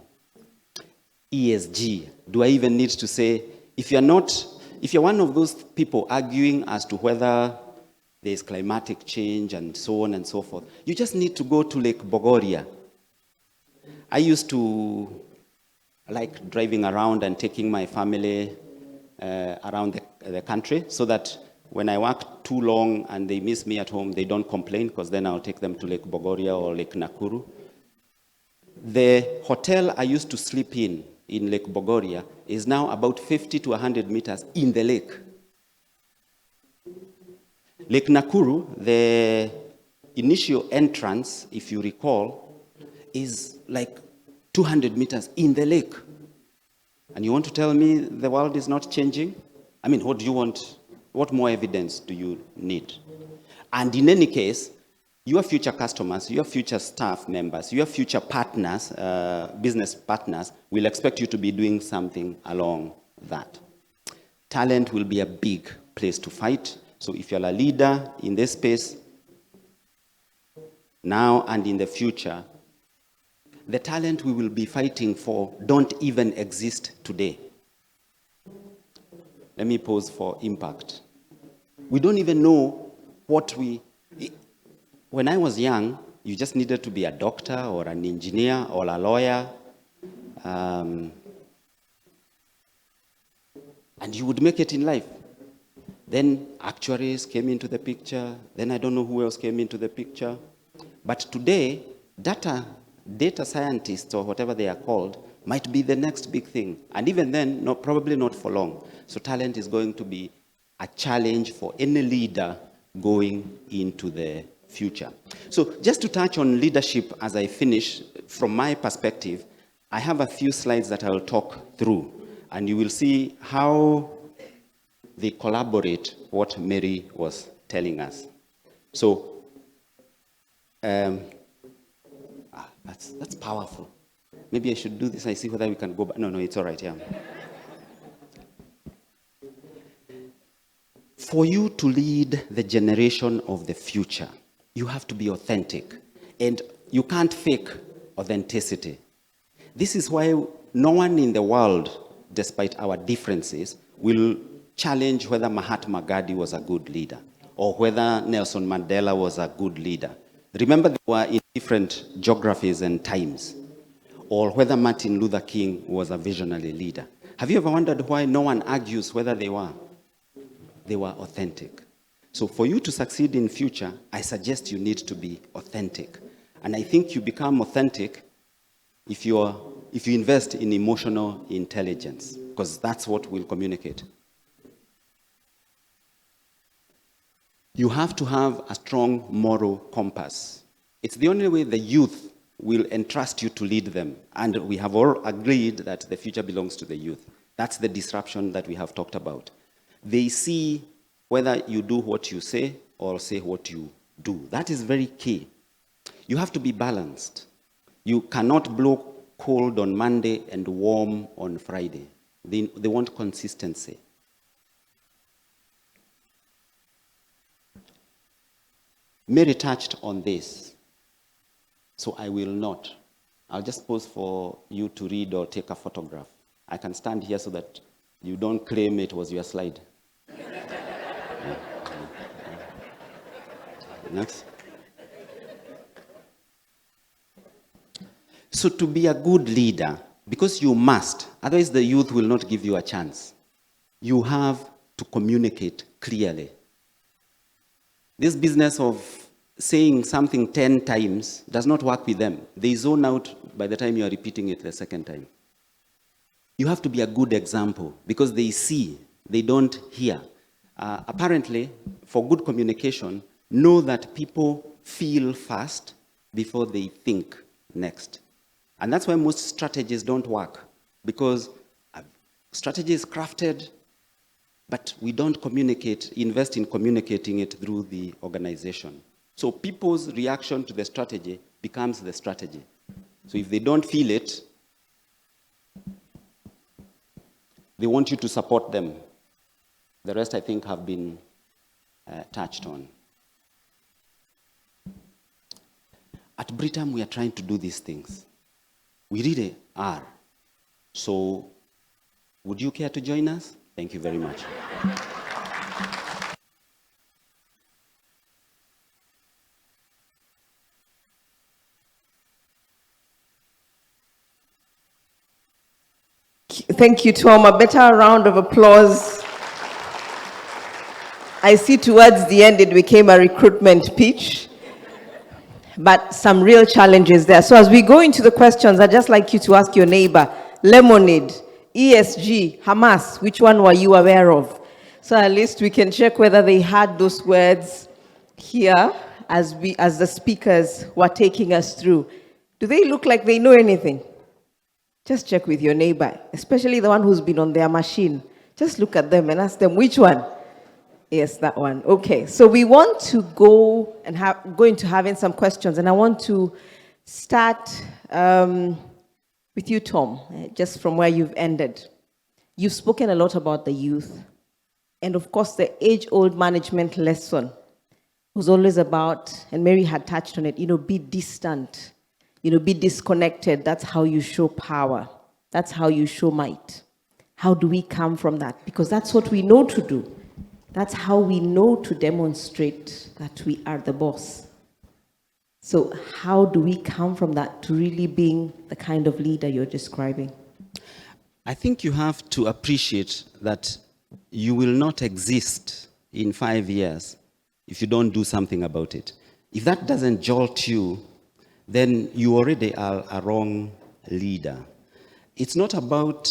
ESG. Do I even need to say, if you're one of those people arguing as to whether there's climatic change and so on and so forth, you just need to go to Lake Bogoria. I used to like driving around and taking my family around the country so that when I work too long and they miss me at home, they don't complain, because then I'll take them to Lake Bogoria or Lake Nakuru. The hotel I used to sleep in Lake Bogoria is now about 50 to 100 meters in the lake. Lake Nakuru, the initial entrance, if you recall, is like 200 meters in the lake. And you want to tell me the world is not changing? I mean, what do you want? What more evidence do you need? And in any case, your future customers, your future staff members, your future partners, business partners, will expect you to be doing something along that. Talent will be a big place to fight. So if you're a leader in this space, now and in the future, the talent we will be fighting for don't even exist today. Let me pause for impact. We don't even know what when I was young, you just needed to be a doctor or an engineer or a lawyer. And you would make it in life. Then actuaries came into the picture. Then I don't know who else came into the picture. But today, data scientists or whatever they are called might be the next big thing. And even then, probably not for long. So talent is going to be a challenge for any leader going into the future. So just to touch on leadership as I finish, from my perspective, I have a few slides that I will talk through. And you will see how they collaborate what Mary was telling us. So, that's powerful. Maybe I should do this. I see whether we can go back. No, it's all right, yeah. For you to lead the generation of the future, you have to be authentic. And you can't fake authenticity. This is why no one in the world, despite our differences, will challenge whether Mahatma Gandhi was a good leader or whether Nelson Mandela was a good leader. Remember, they were in different geographies and times. Or whether Martin Luther King was a visionary leader. Have you ever wondered why no one argues whether they were? They were authentic. So for you to succeed in future, I suggest you need to be authentic. And I think you become authentic if you invest in emotional intelligence, because that's what will communicate. You have to have a strong moral compass. It's the only way the youth will entrust you to lead them. And we have all agreed that the future belongs to the youth. That's the disruption that we have talked about. They see whether you do what you say or say what you do. That is very key. You have to be balanced. You cannot blow cold on Monday and warm on Friday. They want consistency. Mary touched on this, so I will not. I'll just pause for you to read or take a photograph. I can stand here so that you don't claim it was your slide. Next. So to be a good leader, because you must, otherwise the youth will not give you a chance, you have to communicate clearly. This business of saying something 10 times does not work with them. They zone out by the time you are repeating it the second time. You have to be a good example because they see, they don't hear. Apparently, for good communication, know that people feel first before they think next. And that's why most strategies don't work, because strategy is crafted, but we don't invest in communicating it through the organization. So people's reaction to the strategy becomes the strategy. So if they don't feel it, they want you to support them. The rest, I think, have been touched on. At Britam, we are trying to do these things. We really are. So, would you care to join us? Thank you very much. Thank you, Tom. A better round of applause. I see towards the end it became a recruitment pitch, but some real challenges there. So as we go into the questions, I'd just like you to ask your neighbor, Lemonade, ESG, Hamas, which one were you aware of? So at least we can check whether they had those words here as the speakers were taking us through. Do they look like they know anything? Just check with your neighbor, especially the one who's been on their machine. Just look at them and ask them, which one? Yes, that one. Okay, so we want to go into having some questions, and I want to start with you, Tom, just from where you've ended. You've spoken a lot about the youth, and of course, the age-old management lesson was always about, and Mary had touched on it, be distant, be disconnected. That's how you show power. That's how you show might. How do we come from that? Because that's what we know to do. That's how we know to demonstrate that we are the boss. So how do we come from that to really being the kind of leader you're describing? I think you have to appreciate that you will not exist in 5 years if you don't do something about it. If that doesn't jolt you, then you already are a wrong leader. It's not about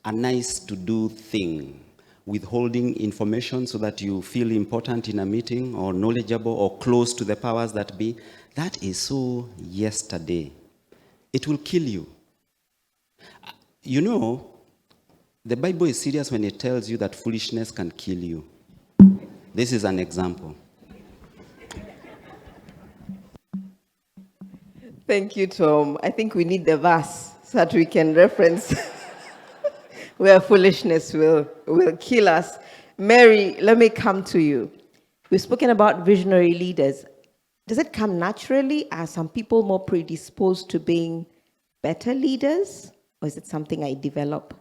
a nice to do thing, withholding information so that you feel important in a meeting or knowledgeable or close to the powers that be. That is so yesterday. It will kill you. The Bible is serious when it tells you that foolishness can kill you. This is an example. Thank you, Tom. I think we need the verse so that we can reference where foolishness will kill us. Mary, let me come to you. We've spoken about visionary leaders. Does it come naturally? Are some people more predisposed to being better leaders? Or is it something I develop?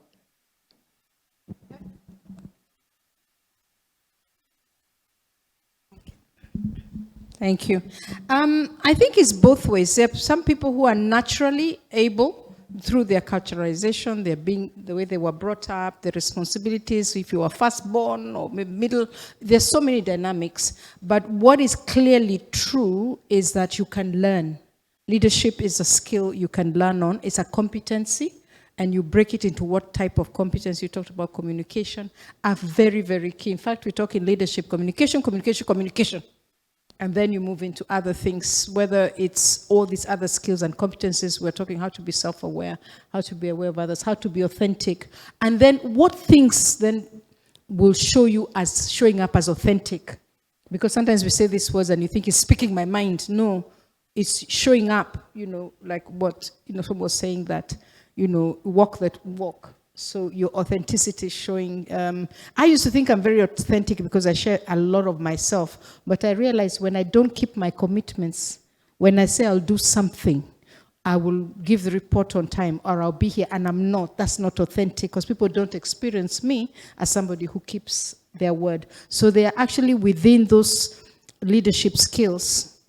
Thank you. I think it's both ways. There are some people who are naturally able, through their culturalization, the way they were brought up, the responsibilities, if you were firstborn or middle, there's so many dynamics. But what is clearly true is that you can learn. Leadership is a skill you can learn on. It's a competency, and you break it into what type of competence. You talked about communication, are very, very key. In fact, we talk in leadership, communication. And then you move into other things, whether it's all these other skills and competencies. We're talking how to be self-aware, how to be aware of others, how to be authentic. And then what things then will show you as showing up as authentic? Because sometimes we say these words and you think it's speaking my mind. No, it's showing up, like what, someone was saying that, walk that walk. So your authenticity is showing. I used to think I'm very authentic because I share a lot of myself. But I realized when I don't keep my commitments, when I say I'll do something, I will give the report on time or I'll be here and I'm not. That's not authentic because people don't experience me as somebody who keeps their word. So they are actually within those leadership skills.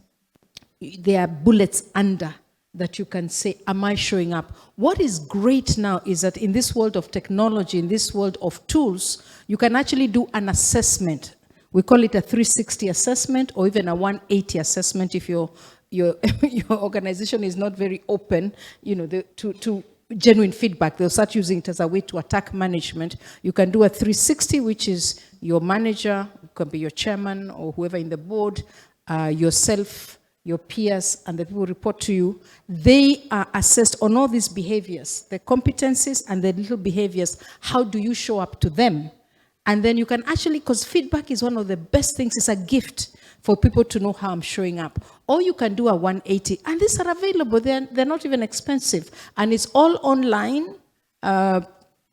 There are bullets under that you can say, am I showing up? What is great now is that in this world of technology, in this world of tools, you can actually do an assessment. We call it a 360 assessment or even a 180 assessment if your organization is not very open, to genuine feedback. They'll start using it as a way to attack management. You can do a 360, which is your manager, it can be your chairman or whoever in the board, yourself, your peers, and the people who report to you. They are assessed on all these behaviors, the competencies and the little behaviors. How do you show up to them? And then you can actually, because feedback is one of the best things, it's a gift for people to know how I'm showing up. Or you can do a 180, and these are available. They're not even expensive. And it's all online.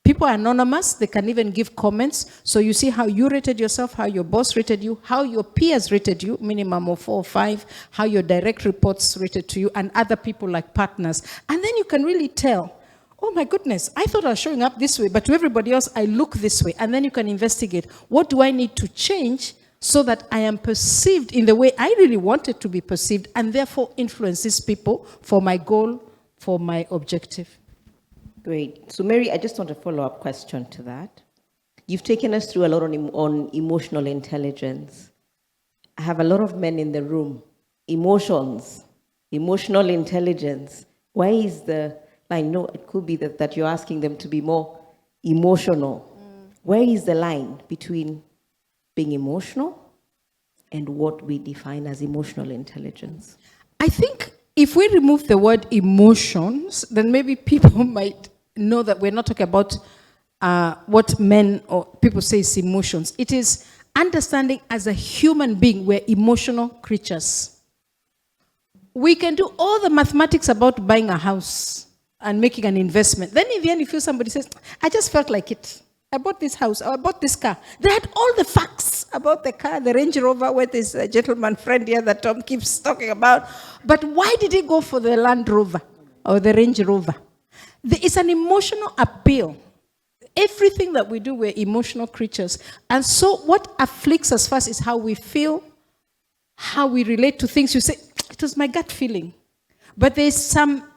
People are anonymous. They can even give comments. So you see how you rated yourself, how your boss rated you, how your peers rated you, minimum of 4 or 5, how your direct reports rated to you, and other people like partners. And then you can really tell, oh my goodness, I thought I was showing up this way, but to everybody else, I look this way. And then you can investigate, what do I need to change so that I am perceived in the way I really wanted to be perceived, and therefore influence these people for my goal, for my objective. Great. So Mary, I just want a follow-up question to that. You've taken us through a lot on emotional intelligence. I have a lot of men in the room. Emotions, emotional intelligence. Why is I know it could be that you're asking them to be more emotional. Where is the line between being emotional and what we define as emotional intelligence? I think if we remove the word emotions, then maybe people might know that we're not talking about what men or people say is emotions. It is understanding as a human being, we're emotional creatures. We can do all the mathematics about buying a house and making an investment. Then in the end, you feel somebody says, I just felt like it. I bought this house, I bought this car. They had all the facts about the car, the Range Rover, with this gentleman friend here that Tom keeps talking about. But why did he go for the Land Rover or the Range Rover? It's an emotional appeal. Everything that we do, we're emotional creatures. And so what afflicts us first is how we feel, how we relate to things. You say, it was my gut feeling. But there's some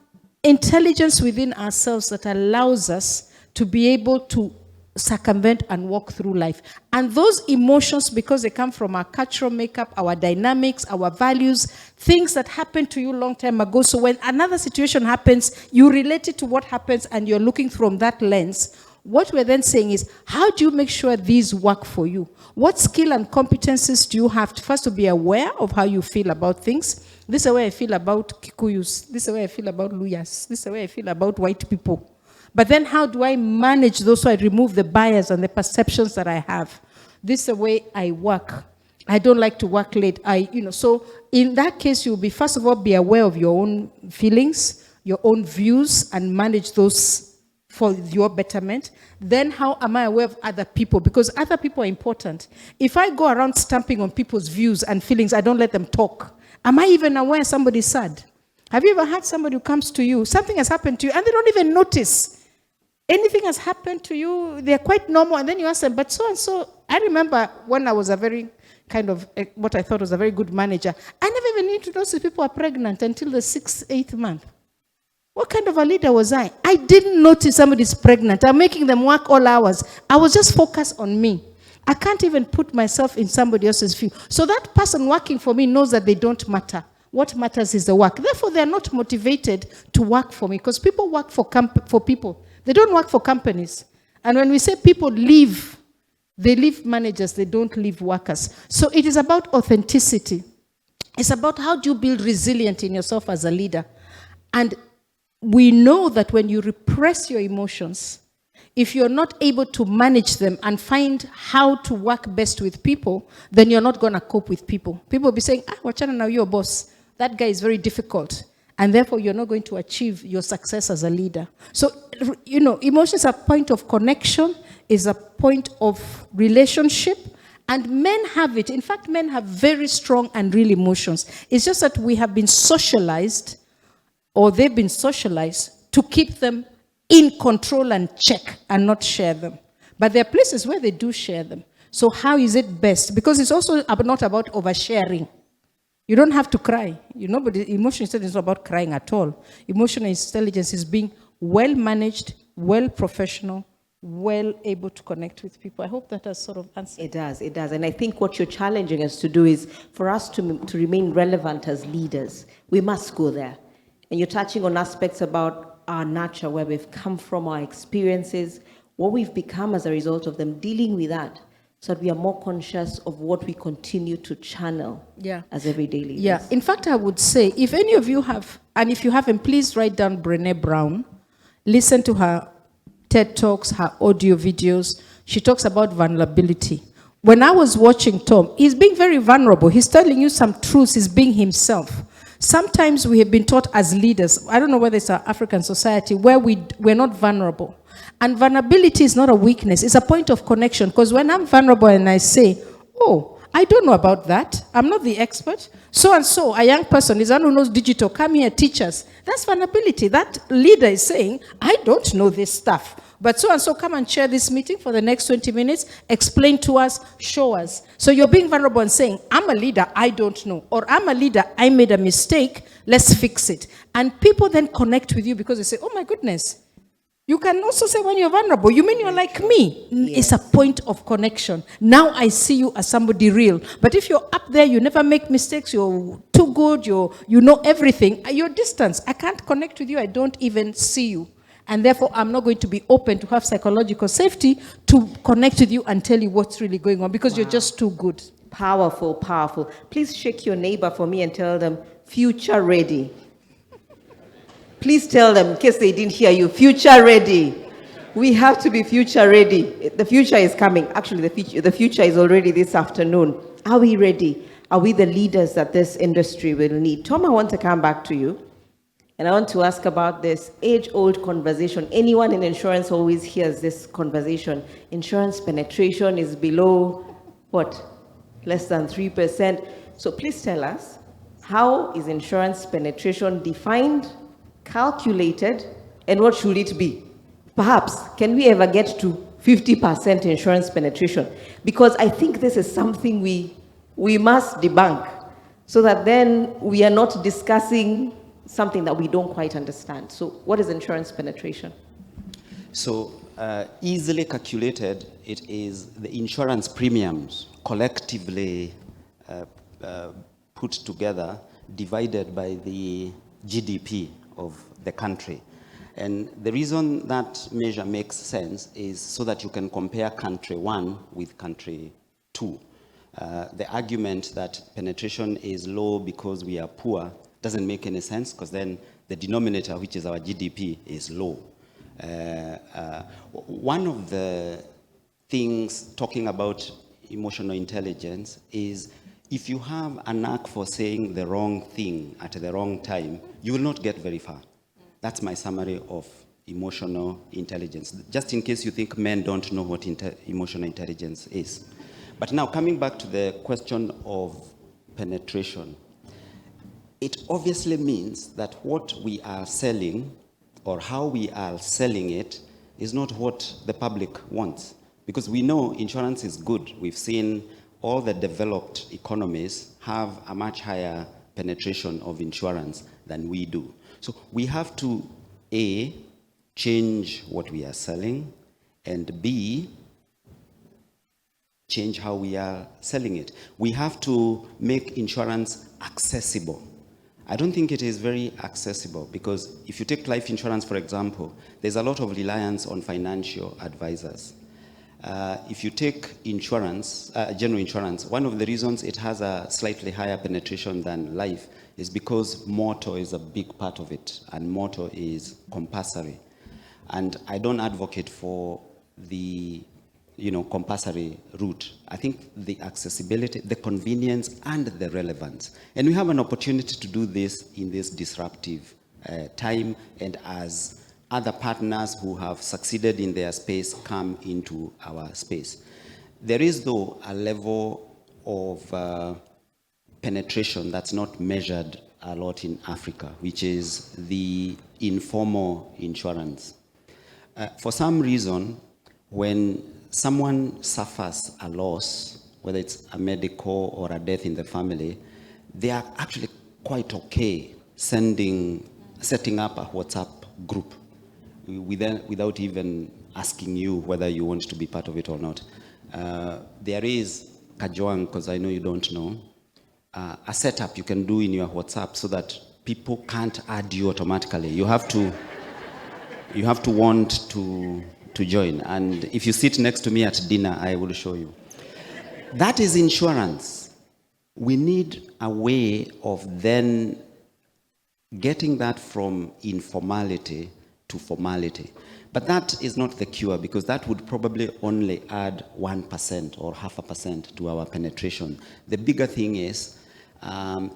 intelligence within ourselves that allows us to be able to circumvent and walk through life. And those emotions, because they come from our cultural makeup, our dynamics, our values, things that happened to you a long time ago. So when another situation happens, you relate it to what happens and you're looking from that lens. What we're then saying is, how do you make sure these work for you? What skill and competencies do you have to first to be aware of how you feel about things? This is the way I feel about Kikuyus. This is the way I feel about Luyas. This is the way I feel about white people. But then how do I manage those so I remove the bias and the perceptions that I have? This is the way I work. I don't like to work late. So in that case, you'll be, first of all, be aware of your own feelings, your own views, and manage those for your betterment. Then how am I aware of other people? Because other people are important. If I go around stamping on people's views and feelings, I don't let them talk. Am I even aware somebody's sad? Have you ever had somebody who comes to you, something has happened to you, and they don't even notice? Anything has happened to you, they're quite normal, and then you ask them, but so and so. I remember when I was a very kind of, what I thought was a very good manager, I never even knew to notice if people are pregnant until the 6th, 8th month. What kind of a leader was I? I didn't notice somebody's pregnant. I'm making them work all hours. I was just focused on me. I can't even put myself in somebody else's view. So that person working for me knows that they don't matter. What matters is the work. Therefore, they're not motivated to work for me, because people work for people. They don't work for companies. And when we say people leave, they leave managers, they don't leave workers. So it is about authenticity. It's about how do you build resilience in yourself as a leader. And we know that when you repress your emotions, if you're not able to manage them and find how to work best with people, then you're not going to cope with people. People will be saying, wachana now, you're a boss. That guy is very difficult. And therefore, you're not going to achieve your success as a leader. So, emotions are a point of connection, is a point of relationship, and men have it. In fact, men have very strong and real emotions. It's just that we have been socialized, or they've been socialized, to keep them in control and check and not share them. But there are places where they do share them. So how is it best? Because it's also not about oversharing. You don't have to cry. But emotional intelligence is not about crying at all. Emotional intelligence is being well managed, well professional, well able to connect with people. I hope that has sort of answered. It does. And I think what you're challenging us to do is for us to remain relevant as leaders. We must go there. And you're touching on aspects about our nature, where we've come from, our experiences, what we've become as a result of them, dealing with that, so that we are more conscious of what we continue to channel as everyday leaders. Yeah. In fact, I would say, if any of you have, and if you haven't, please write down Brené Brown. Listen to her TED Talks, her audio videos. She talks about vulnerability. When I was watching Tom, he's being very vulnerable. He's telling you some truths. He's being himself. Sometimes we have been taught as leaders, I don't know whether it's our African society, where we're not vulnerable. And vulnerability is not a weakness, it's a point of connection. Because when I'm vulnerable and I say, I don't know about that, I'm not the expert. So, a young person is one who knows digital, come here, teach us. That's vulnerability. That leader is saying, I don't know this stuff. But so come and share this meeting for the next 20 minutes, explain to us, show us. So you're being vulnerable and saying, I'm a leader, I don't know. Or I'm a leader, I made a mistake, let's fix it. And people then connect with you because they say, oh my goodness. You can also say when you're vulnerable, you mean you're like me. Yes. It's a point of connection. Now I see you as somebody real. But if you're up there, you never make mistakes, you're too good, you know everything, you're distant. I can't connect with you, I don't even see you. And therefore, I'm not going to be open to have psychological safety to connect with you and tell you what's really going on because you're just too good. Powerful, powerful. Please shake your neighbor for me and tell them, future ready. Please tell them, in case they didn't hear you, future ready. We have to be future ready. The future is coming. Actually, the future is already this afternoon. Are we ready? Are we the leaders that this industry will need? Tom, I want to come back to you. And I want to ask about this age-old conversation. Anyone in insurance always hears this conversation. Insurance penetration is below, what? Less than 3%. So please tell us, how is insurance penetration defined, calculated, and what should it be? Perhaps, can we ever get to 50% insurance penetration? Because I think this is something we must debunk, so that then we are not discussing something that we don't quite understand. So what is insurance penetration? So easily calculated, it is the insurance premiums collectively put together, divided by the GDP of the country. And the reason that measure makes sense is so that you can compare country 1 with country 2. The argument that penetration is low because we are poor doesn't make any sense, because then the denominator, which is our GDP, is low. One of the things talking about emotional intelligence is, if you have a knack for saying the wrong thing at the wrong time, you will not get very far. That's my summary of emotional intelligence, just in case you think men don't know what emotional intelligence is. But now, coming back to the question of penetration, it obviously means that what we are selling, or how we are selling it, is not what the public wants. Because we know insurance is good. We've seen all the developed economies have a much higher penetration of insurance than we do. So we have to, A, change what we are selling, and B, change how we are selling it. We have to make insurance accessible. I don't think it is very accessible, because if you take life insurance, for example, there's a lot of reliance on financial advisors. If you take insurance, general insurance, one of the reasons it has a slightly higher penetration than life is because motor is a big part of it, and motor is compulsory. And I don't advocate for the compulsory route. I think the accessibility, the convenience, and the relevance. And we have an opportunity to do this in this disruptive time, and as other partners who have succeeded in their space come into our space. There is, though, a level of penetration that's not measured a lot in Africa, which is the informal insurance. For some reason, when someone suffers a loss, whether it's a medical or a death in the family, they are actually quite okay setting up a WhatsApp group without even asking you whether you want to be part of it or not. There is, Kajoang, because I know you don't know, a setup you can do in your WhatsApp so that people can't add you automatically. You have to want to join. And if you sit next to me at dinner, I will show you. That is insurance. We need a way of then getting that from informality to formality. But that is not the cure, because that would probably only add 1% or 0.5% to our penetration. The bigger thing is,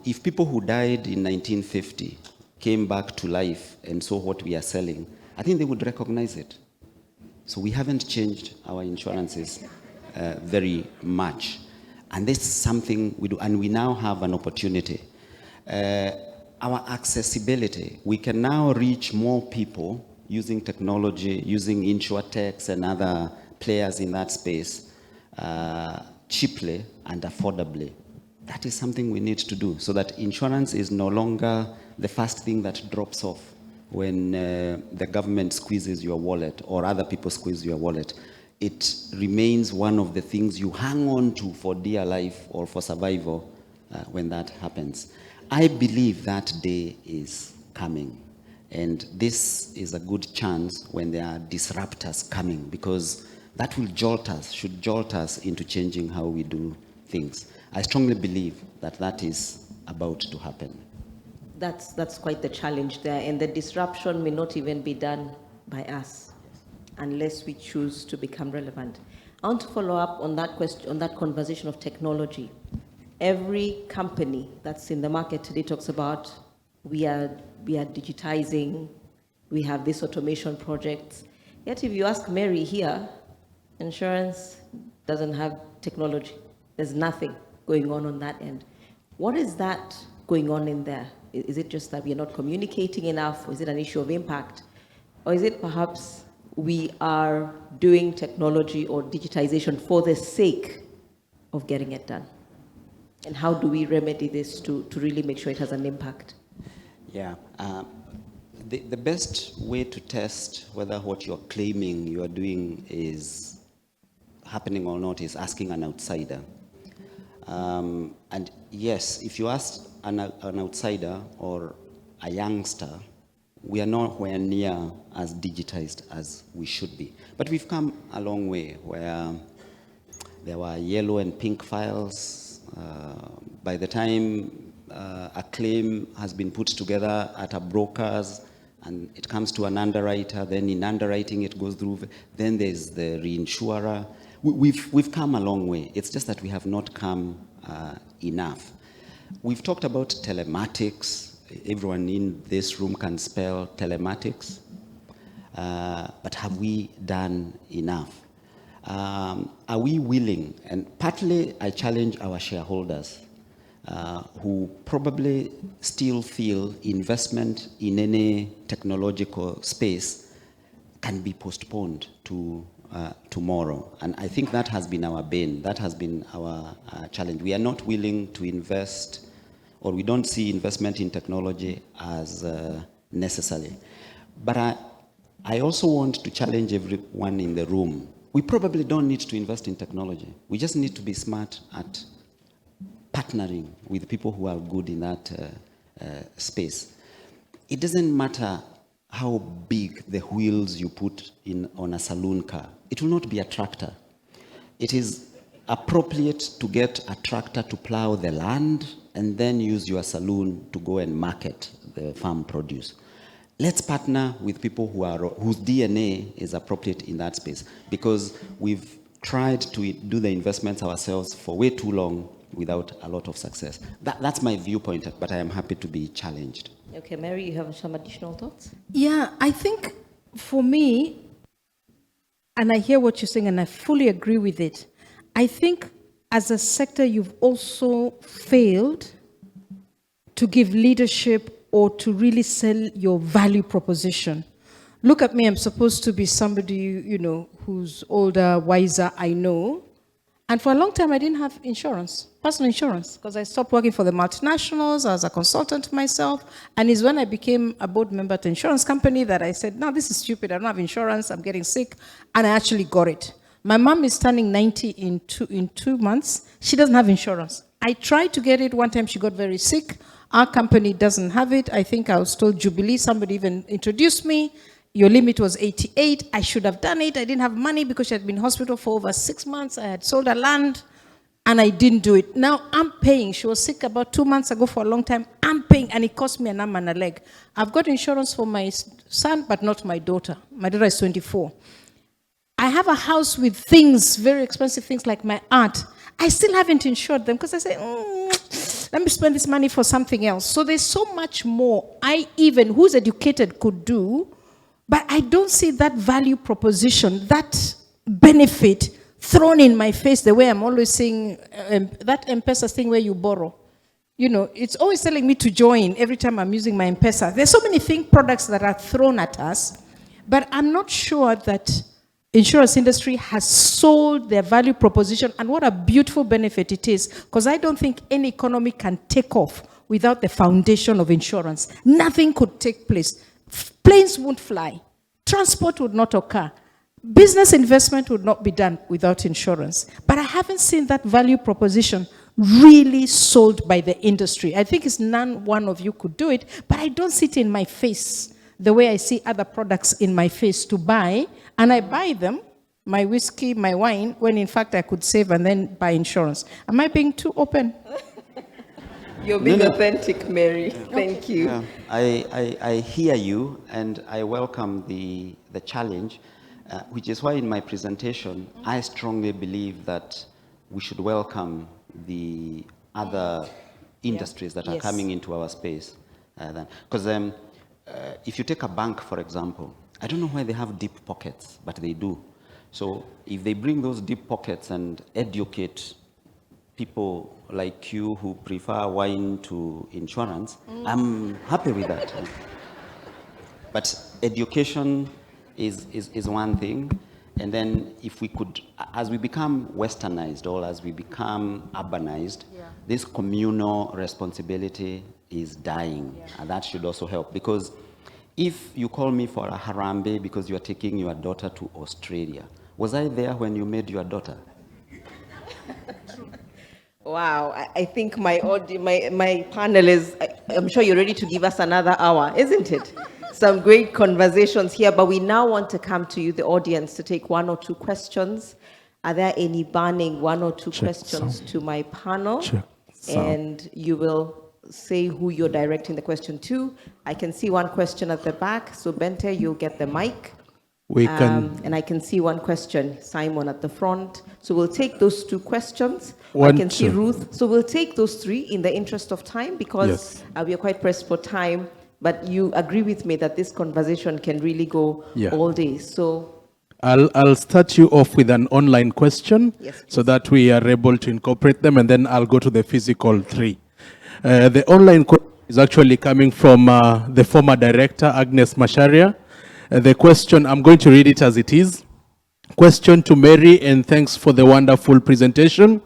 if people who died in 1950 came back to life and saw what we are selling, I think they would recognize it. So we haven't changed our insurances very much. And this is something we do, and we now have an opportunity. Our accessibility, we can now reach more people using technology, using insurtechs and other players in that space cheaply and affordably. That is something we need to do, so that insurance is no longer the first thing that drops off when the government squeezes your wallet or other people squeeze your wallet. It remains one of the things you hang on to for dear life or for survival when that happens. I believe that day is coming. And this is a good chance when there are disruptors coming, because that will should jolt us into changing how we do things. I strongly believe that that is about to happen. That's quite the challenge there, and the disruption may not even be done by us unless we choose to become relevant. I want to follow up on that question, on that conversation of technology. Every company that's in the market today talks about we are digitizing, we have these automation projects. Yet if you ask Mary here, insurance doesn't have technology. There's nothing going on that end. What is that going on in there? Is it just that we are not communicating enough? Or is it an issue of impact? Or is it perhaps we are doing technology or digitization for the sake of getting it done? And how do we remedy this to really make sure it has an impact? Yeah. The best way to test whether what you're claiming you are doing is happening or not is asking an outsider. And yes, if you ask an outsider or a youngster, we are nowhere near as digitized as we should be. But we've come a long way where there were yellow and pink files. By the time a claim has been put together at a broker's and it comes to an underwriter, then in underwriting it goes through, then there's the reinsurer. We've come a long way. It's just that we have not come enough. We've talked about telematics. Everyone in this room can spell telematics. But have we done enough? Are we willing? And partly I challenge our shareholders who probably still feel investment in any technological space can be postponed to tomorrow. And I think that has been our bane. That has been our challenge. We are not willing to invest, or we don't see investment in technology as necessary. But I also want to challenge everyone in the room. We probably don't need to invest in technology. We just need to be smart at partnering with people who are good in that space. It doesn't matter how big the wheels you put in on a saloon car. It will not be a tractor. It is appropriate to get a tractor to plow the land and then use your saloon to go and market the farm produce. Let's partner with people whose DNA is appropriate in that space, because we've tried to do the investments ourselves for way too long without a lot of success. That's my viewpoint, but I am happy to be challenged. Okay, Mary, you have some additional thoughts? Yeah, I think for me, and I hear what you're saying and I fully agree with it, I think as a sector you've also failed to give leadership or to really sell your value proposition. Look at me, I'm supposed to be somebody, who's older, wiser, I know. And for a long time, I didn't have insurance, personal insurance, because I stopped working for the multinationals. I was a consultant myself. And it's when I became a board member at an insurance company that I said, no, this is stupid. I don't have insurance. I'm getting sick. And I actually got it. My mom is turning 90 in 2 months. She doesn't have insurance. I tried to get it. One time she got very sick. Our company doesn't have it. I think I was told Jubilee. Somebody even introduced me. Your limit was 88. I should have done it. I didn't have money because she had been in hospital for over 6 months. I had sold her land and I didn't do it. Now I'm paying. She was sick about 2 months ago for a long time. I'm paying and it cost me an arm and a leg. I've got insurance for my son, but not my daughter. My daughter is 24. I have a house with things, very expensive things like my art. I still haven't insured them because I say, let me spend this money for something else. So there's so much more who's educated could do. But I don't see that value proposition, that benefit thrown in my face the way I'm always saying, that M-Pesa thing where you borrow. It's always telling me to join every time I'm using my M-Pesa. There's so many products that are thrown at us, but I'm not sure that insurance industry has sold their value proposition and what a beautiful benefit it is, because I don't think any economy can take off without the foundation of insurance. Nothing could take place. Planes won't fly. Transport would not occur. Business investment would not be done without insurance. But I haven't seen that value proposition really sold by the industry. I think it's one of you could do it, but I don't see it in my face the way I see other products in my face to buy. And I buy them, my whiskey, my wine, when in fact I could save and then buy insurance. Am I being too open? You're being No, no. authentic, Mary. Thank you. Yeah, I hear you, and I welcome the challenge, which is why in my presentation, I strongly believe that we should welcome the other industries that are Yes. coming into our space. Because if you take a bank, for example, I don't know why they have deep pockets, but they do. So if they bring those deep pockets and educate people like you who prefer wine to insurance, I'm happy with that. But education is one thing. And then if we could, as we become westernized or as we become urbanized, this communal responsibility is dying. And that should also help. Because if you call me for a harambe because you are taking your daughter to Australia, was I there when you made your daughter? Wow, I think my panel is, I'm sure you're ready to give us another hour, isn't it? Some great conversations here, but we now want to come to you, the audience, to take one or two questions. Are there any burning one or two questions to my panel? And you will say who you're directing the question to. I can see one question at the back, so Bente, you'll get the mic. And I can see one question, Simon at the front. So we'll take those two questions. I can see Ruth. So we'll take those three in the interest of time because we are quite pressed for time. But you agree with me that this conversation can really go all day. So I'll start you off with an online question so that we are able to incorporate them, and then I'll go to the physical three. The online question is actually coming from the former director, Agnes Masharia. The question, I'm going to read it as it is. Question to Mary, and thanks for the wonderful presentation.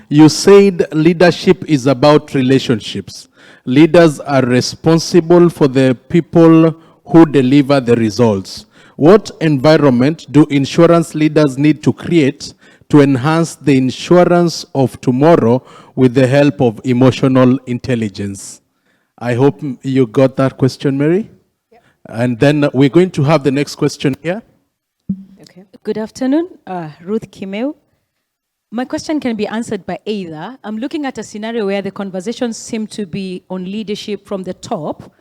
You said leadership is about relationships. Leaders are responsible for the people who deliver the results. What environment do insurance leaders need to create to enhance the insurance of tomorrow with the help of emotional intelligence? I hope you got that question, Mary. And then we're going to have the next question here. Okay. Good afternoon, Ruth Kimeu. My question can be answered by either. I'm looking at a scenario where the conversations seem to be on leadership from the top,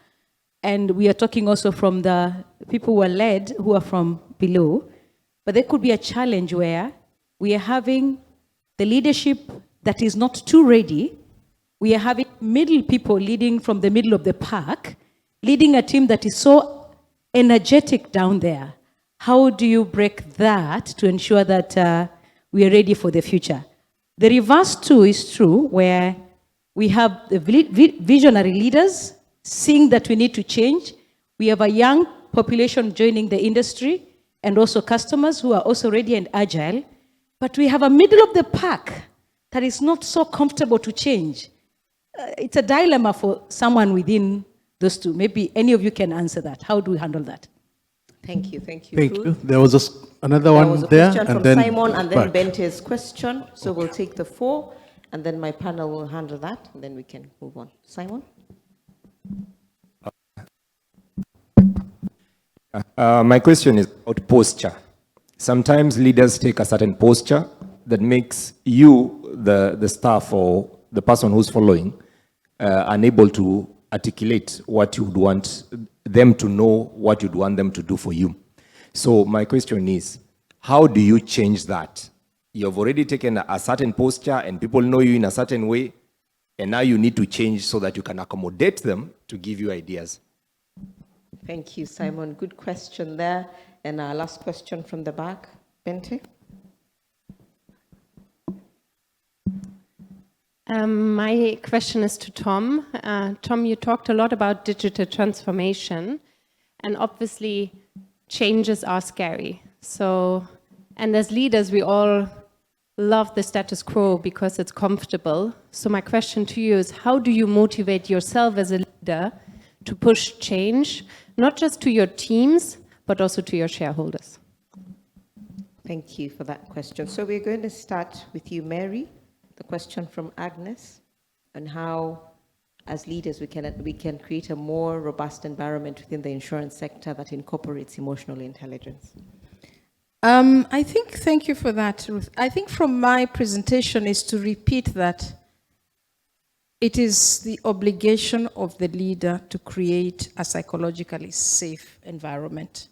and we are talking also from the people who are led, who are from below. But there could be a challenge where we are having the leadership that is not too ready. We are having middle people leading from the middle of the pack, leading a team that is so energetic down there. How do you break that to ensure that we are ready for the future? The reverse too is true, where we have the visionary leaders seeing that we need to change. We have a young population joining the industry and also customers who are also ready and agile. But we have a middle of the pack that is not so comfortable to change. It's a dilemma for someone within those two. Maybe any of you can answer that. How do we handle that? Thank you. Thank you. Thank you. There was another one was a there. question And from then Simon and then Bente's question. So we'll take the four and then my panel will handle that and then we can move on. Simon? My question is about posture. Sometimes leaders take a certain posture that makes you, the staff or the person who's following, unable to articulate what you would want them to know, what you'd want them to do for you. So my question is, how do you change that? You've already taken a certain posture and people know you in a certain way, and now you need to change so that you can accommodate them to give you ideas. Thank you, Simon. Good question there. And our last question from the back, Bente. My question is to Tom. Tom, you talked a lot about digital transformation, and obviously changes are scary. So, and as leaders, we all love the status quo because it's comfortable. So my question to you is, how do you motivate yourself as a leader to push change, not just to your teams, but also to your shareholders? Thank you for that question. So we're going to start with you, Mary. The question from Agnes on how, as leaders, we can create a more robust environment within the insurance sector that incorporates emotional intelligence. Thank you for that, Ruth. I think from my presentation is to repeat that It is the obligation of the leader to create a psychologically safe environment.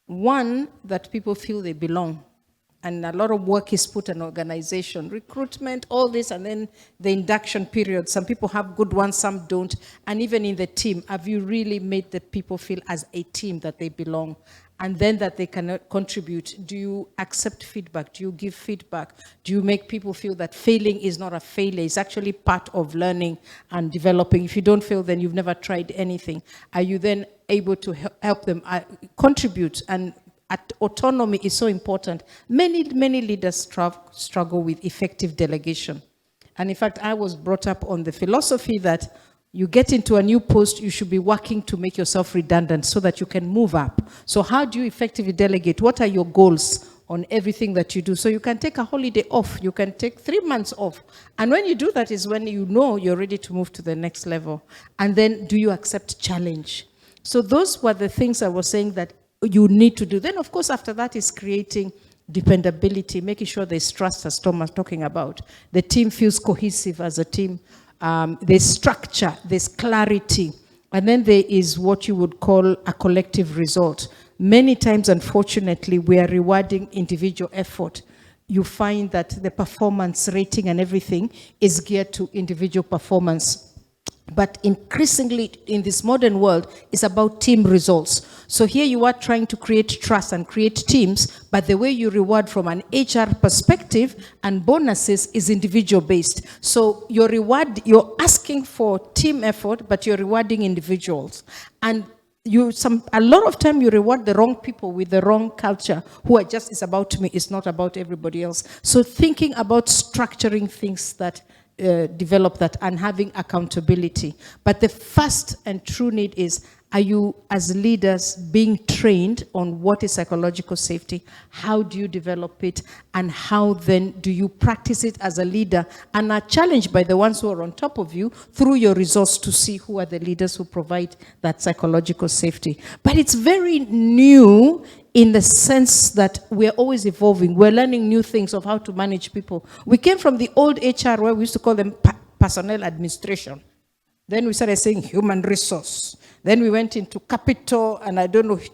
One, that people feel they belong. And a lot of work is put on organization, recruitment, all this, and then the induction period. Some people have good ones, some don't. And even in the team, have you really made the people feel as a team that they belong? And then that they can contribute. Do you accept feedback? Do you give feedback? Do you make people feel that failing is not a failure? It's actually part of learning and developing. If you don't fail, then you've never tried anything. Are you then able to help them contribute? And autonomy is so important. Many leaders struggle with effective delegation. And in fact, I was brought up on the philosophy that you get into a new post, you should be working to make yourself redundant so that you can move up. So how do you effectively delegate? What are your goals on everything that you do? So you can take a holiday off. You can take 3 months off. And when you do that is when you know you're ready to move to the next level. And then do you accept challenge? So those were the things I was saying that you need to do. Then, of course, after that is creating dependability, making sure there's trust, as Tom was talking about. The team feels cohesive as a team. There's structure, there's clarity, and then there is what you would call a collective result. Many times, unfortunately, we are rewarding individual effort. You find that the performance rating and everything is geared to individual performance. But increasingly in this modern world, it's about team results. So here you are trying to create trust and create teams, but the way you reward from an HR perspective and bonuses is individual based. So you're asking for team effort, but you're rewarding individuals. And a lot of time you reward the wrong people with the wrong culture who are just, it's about me, it's not about everybody else. So thinking about structuring things that develop that and having accountability. But the first and true need is, are you as leaders being trained on what is psychological safety? How do you develop it? And how then do you practice it as a leader? And are challenged by the ones who are on top of you through your results to see who are the leaders who provide that psychological safety. But it's very new in the sense that we're always evolving. We're learning new things of how to manage people. We came from the old HR where we used to call them personnel administration. Then we started saying human resource. Then we went into capital and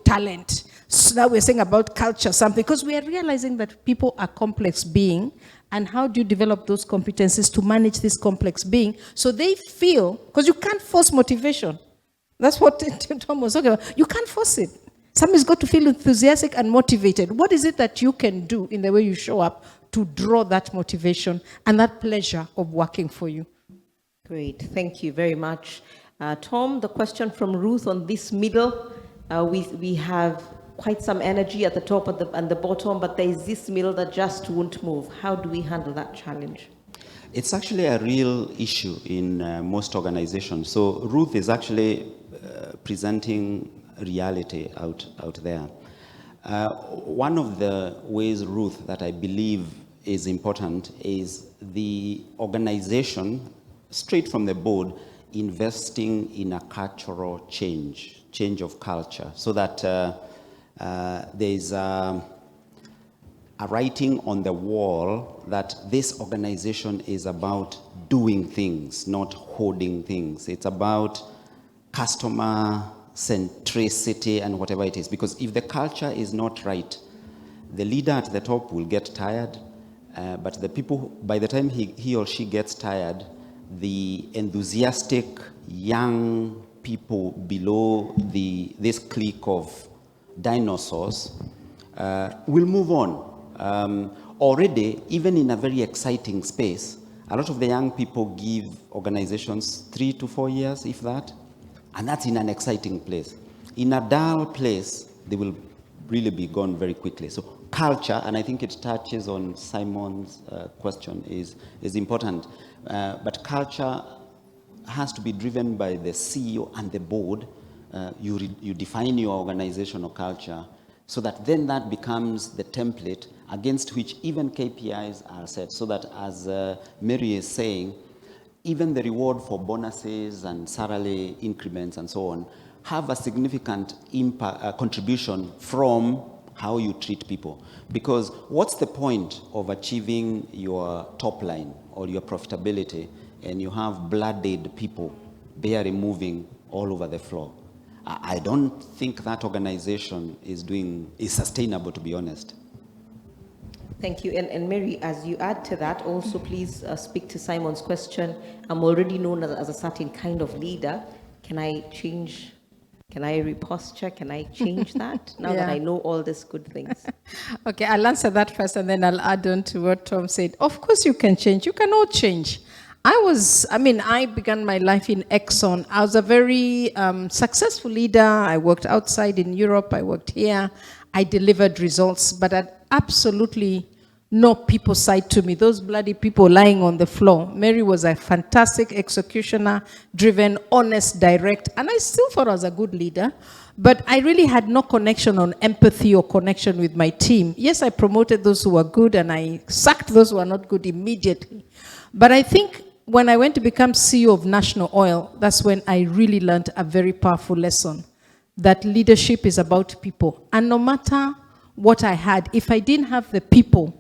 talent. So now we're saying about culture, something, because we are realizing that people are complex beings, and how do you develop those competencies to manage this complex being so they feel, because you can't force motivation. That's what Tom was talking about. You can't force it. Somebody's got to feel enthusiastic and motivated. What is it that you can do in the way you show up to draw that motivation and that pleasure of working for you? Great, thank you very much. Tom, the question from Ruth on this middle, we have quite some energy at the top and the bottom, but there is this middle that just won't move. How do we handle that challenge? It's actually a real issue in most organizations. So Ruth is actually presenting reality out there. One of the ways, Ruth, that I believe is important is the organization, straight from the board, investing in a cultural change of culture, so that there's a writing on the wall that this organization is about doing things, not hoarding things. It's about customer centricity and whatever it is. Because if the culture is not right, the leader at the top will get tired, but the people, by the time he or she gets tired, the enthusiastic young people below this clique of dinosaurs will move on. Already, even in a very exciting space, a lot of the young people give organizations 3 to 4 years, if that, and that's in an exciting place. In a dull place, they will really be gone very quickly. So culture, and I think it touches on Simon's question, is important. But culture has to be driven by the CEO and the board. You define your organizational culture so that then that becomes the template against which even KPIs are set. So that, as Mary is saying, even the reward for bonuses and salary increments and so on have a significant impact, contribution from how you treat people. Because what's the point of achieving your top line or your profitability and you have bloodied people barely moving all over the floor. I don't think that organization is sustainable, to be honest. Thank you. And Mary, as you add to that, also please speak to Simon's question. I'm already known as a certain kind of leader. Can I change? Can I reposture? Can I change that now that I know all these good things? Okay, I'll answer that first and then I'll add on to what Tom said. Of course you can change. You can all change. I began my life in Exxon. I was a very successful leader. I worked outside in Europe. I worked here. I delivered results, but I had absolutely no people side to me. Those bloody people lying on the floor. Mary was a fantastic executioner, driven, honest, direct, and I still thought I was a good leader, but I really had no connection on empathy or connection with my team. Yes, I promoted those who were good and I sacked those who were not good immediately. But I think when I went to become CEO of National Oil, that's when I really learned a very powerful lesson, that leadership is about people. And no matter what I had, if I didn't have the people,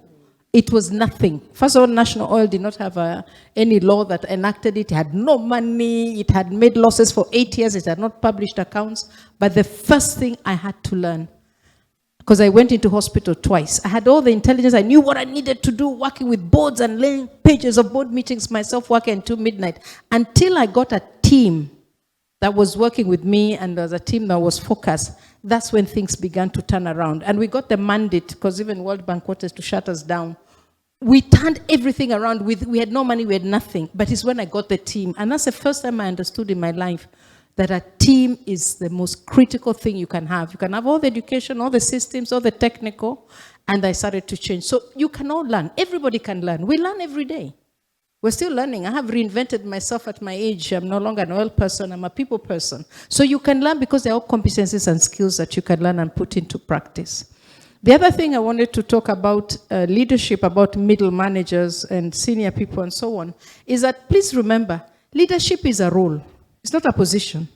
it was nothing. First of all, National Oil did not have any law that enacted it. It had no money. It had made losses for 8 years. It had not published accounts. But the first thing I had to learn, because I went into hospital twice, I had all the intelligence. I knew what I needed to do, working with boards and laying pages of board meetings, myself working until midnight, until I got a team that was working with me and as a team that was focused. That's when things began to turn around. And we got the mandate, because even World Bank wanted to shut us down. We turned everything around. We had no money, we had nothing. But it's when I got the team. And that's the first time I understood in my life that a team is the most critical thing you can have. You can have all the education, all the systems, all the technical, and I started to change. So you can all learn. Everybody can learn. We learn every day. We're still learning. I have reinvented myself at my age. I'm no longer an oil person, I'm a people person. So you can learn because they're all competencies and skills that you can learn and put into practice. The other thing I wanted to talk about leadership, about middle managers and senior people and so on, is that please remember, leadership is a role. It's not a position.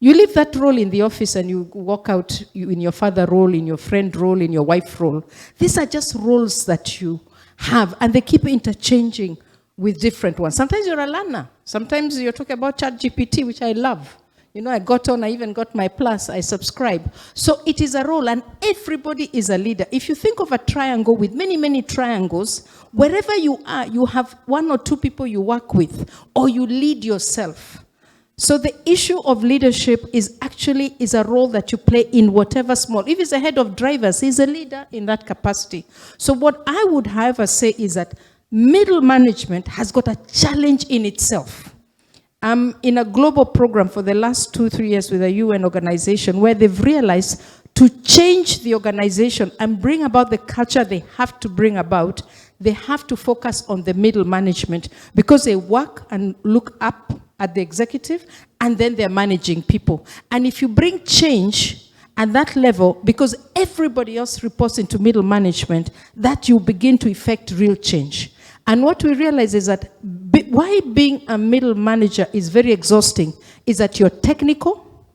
You leave that role in the office and you walk out in your father role, in your friend role, in your wife role. These are just roles that you have, and they keep interchanging with different ones. Sometimes you're a learner. Sometimes you're talking about ChatGPT, which I love. You know, I got on, I even got my plus, I subscribe. So it is a role, and everybody is a leader. If you think of a triangle with many, many triangles, wherever you are, you have one or two people you work with, or you lead yourself. So the issue of leadership is a role that you play in whatever small. If he's a head of drivers, he's a leader in that capacity. So what I would, however, say is that middle management has got a challenge in itself. I'm in a global program for the last 2-3 years with a UN organization where they've realized to change the organization and bring about the culture they have to bring about, they have to focus on the middle management because they work and look up at the executive and then they're managing people. And if you bring change at that level, because everybody else reports into middle management, that you begin to effect real change. And what we realize is that why being a middle manager is very exhausting is that you're technical,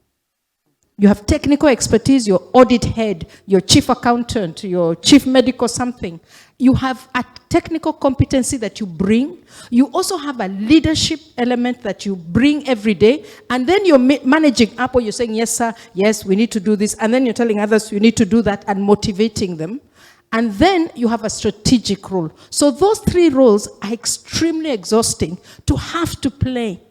you have technical expertise, your audit head, your chief accountant, your chief medical something. You have a technical competency that you bring. You also have a leadership element that you bring every day. And then you're managing up, or you're saying, yes, sir, yes, we need to do this. And then you're telling others you need to do that and motivating them. And then you have a strategic role. So those three roles are extremely exhausting to have to play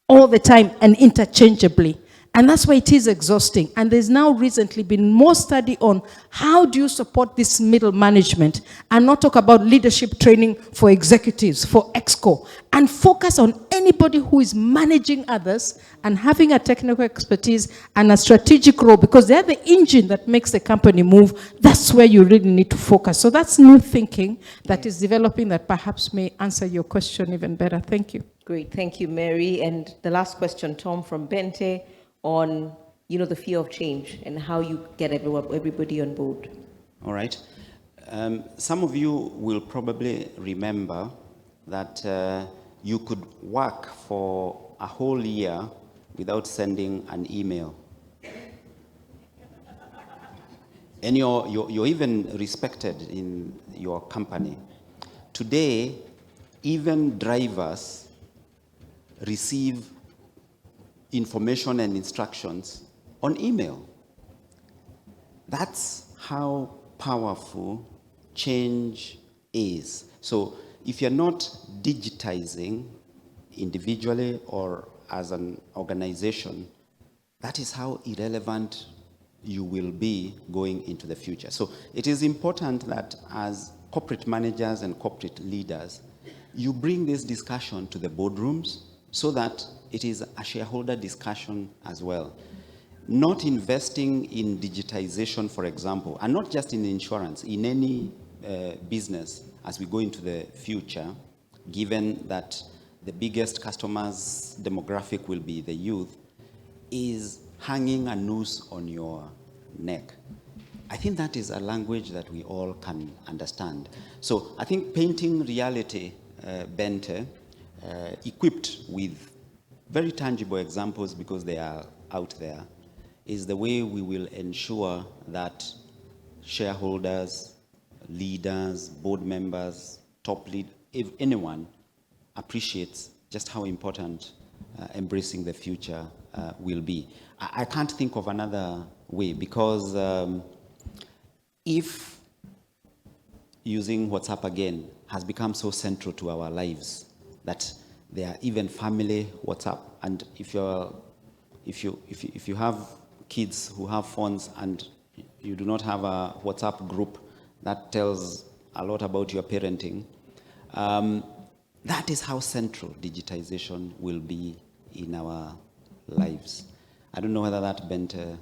all the time and interchangeably. And that's why it is exhausting. And there's now recently been more study on how do you support this middle management and not talk about leadership training for executives, for EXCO, and focus on anybody who is managing others and having a technical expertise and a strategic role, because they're the engine that makes the company move. That's where you really need to focus. So that's new thinking that is developing that perhaps may answer your question even better. Thank you. Great, thank you, Mary. And the last question, Tom, from Bente, on the fear of change and how you get everybody on board. All right. Some of you will probably remember that you could work for a whole year without sending an email. And you're even respected in your company. Today, even drivers receive information and instructions on email. That's how powerful change is. So if you're not digitizing individually or as an organization, that is how irrelevant you will be going into the future. So it is important that as corporate managers and corporate leaders, you bring this discussion to the boardrooms so that it is a shareholder discussion as well. Not investing in digitization, for example, and not just in insurance, in any business as we go into the future, given that the biggest customers demographic will be the youth, is hanging a noose on your neck. I think that is a language that we all can understand. So I think painting reality, Bente, equipped with very tangible examples because they are out there, is the way we will ensure that shareholders, leaders, board members, top lead, if anyone appreciates just how important embracing the future will be. I can't think of another way because if using WhatsApp again has become so central to our lives that there are even family WhatsApp, and if you have kids who have phones and you do not have a WhatsApp group, that tells a lot about your parenting. That is how central digitization will be in our lives. I don't know whether that Bente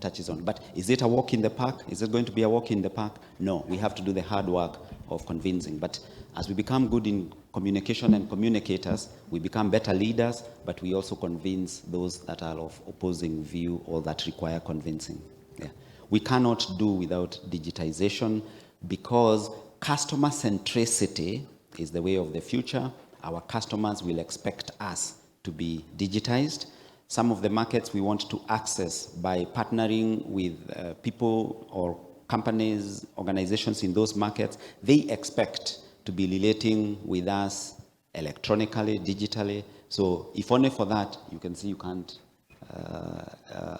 touches on, but is it a walk in the park? Is it going to be a walk in the park? No, we have to do the hard work of convincing. But as we become good in communication and communicators, we become better leaders, but we also convince those that are of opposing view or that require convincing. Yeah. We cannot do without digitization because customer centricity is the way of the future. Our customers will expect us to be digitized. Some of the markets we want to access by partnering with people or companies, organizations in those markets, they expect to be relating with us electronically, digitally. So if only for that, you can see you can't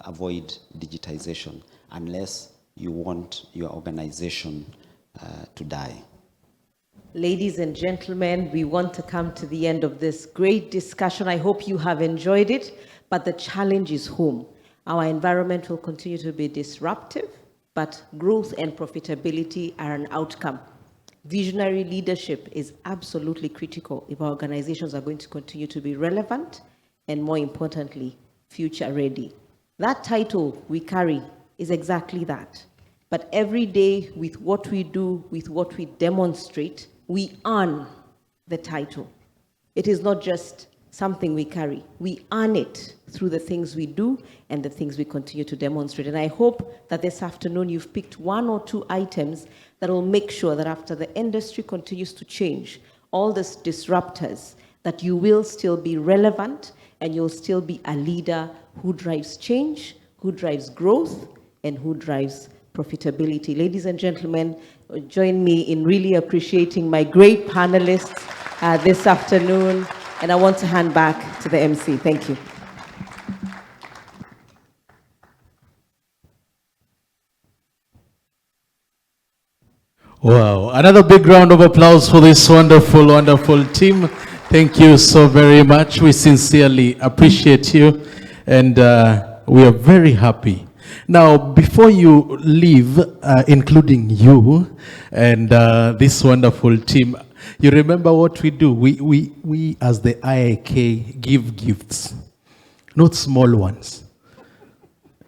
avoid digitization unless you want your organization to die. Ladies and gentlemen, we want to come to the end of this great discussion. I hope you have enjoyed it, but the challenge is home. Our environment will continue to be disruptive, but growth and profitability are an outcome. Visionary leadership is absolutely critical if our organizations are going to continue to be relevant and, more importantly, future ready. That title we carry is exactly that. But every day, with what we do, with what we demonstrate, we earn the title. It is not just something we carry. We earn it through the things we do and the things we continue to demonstrate. And I hope that this afternoon you've picked one or two items that will make sure that after the industry continues to change, all these disruptors, that you will still be relevant and you'll still be a leader who drives change, who drives growth, and who drives profitability. Ladies and gentlemen, join me in really appreciating my great panelists this afternoon. And I want to hand back to the MC. Thank you. Wow, another big round of applause for this wonderful, wonderful team. Thank you so very much. We sincerely appreciate you, and we are very happy. Now, before you leave, including you and this wonderful team, you remember what we do? We as the IIK give gifts, not small ones.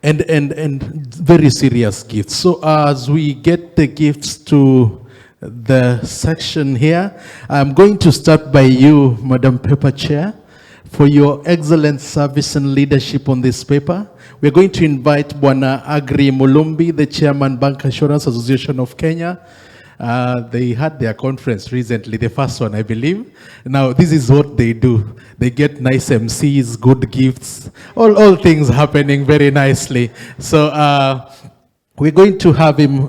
And very serious gifts. So as we get the gifts to the section here, I'm going to start by you, Madam Paper Chair, for your excellent service and leadership on this paper. We're going to invite Bwana Agri Mulumbi, the Chairman, Bank Assurance Association of Kenya. They had their conference recently, the first one, I believe. Now, this is what they do. They get nice MCs, good gifts, all things happening very nicely. So We're going to have him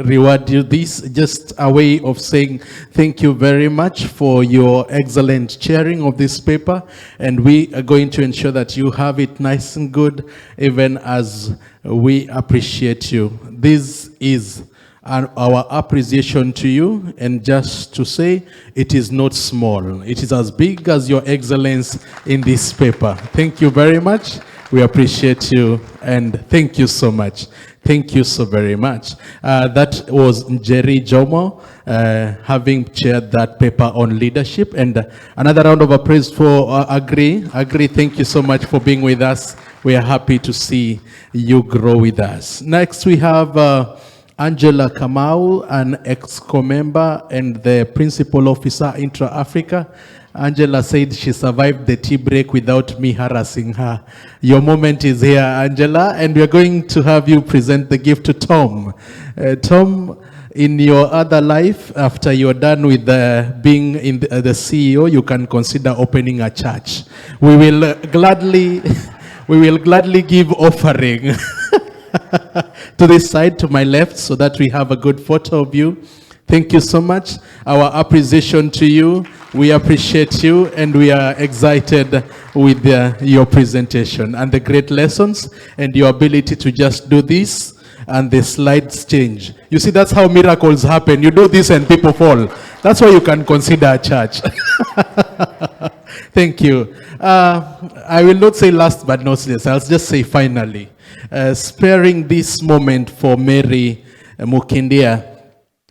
reward you this, just a way of saying thank you very much for your excellent chairing of this paper, and we are going to ensure that you have it nice and good, even as we appreciate you. This is our appreciation to you, and just to say, it is not small. It is as big as your excellence in this paper. Thank you very much. We appreciate you, and thank you so much. Thank you so very much. That was Ms.Njeri Jomo, having chaired that paper on leadership. And another round of applause for Agri. Agri, thank you so much for being with us. We are happy to see you grow with us. Next, we have Angela Kamau, an EXCO member and the principal officer, Intra-Africa. Angela said she survived the tea break without me harassing her. Your moment is here, Angela, and we're going to have you present the gift to Tom. Tom, in your other life, after you're done with being in the CEO, you can consider opening a church. We will gladly give offering to this side, to my left, so that we have a good photo of you. Thank you so much. Our appreciation to you. We appreciate you, and we are excited with your presentation and the great lessons and your ability to just do this and the slides change. You see, that's how miracles happen. You do this and people fall. That's why you can consider a church. Thank you. I will not say last but not least. I'll just say finally, sparing this moment for Mary M'Mukindia,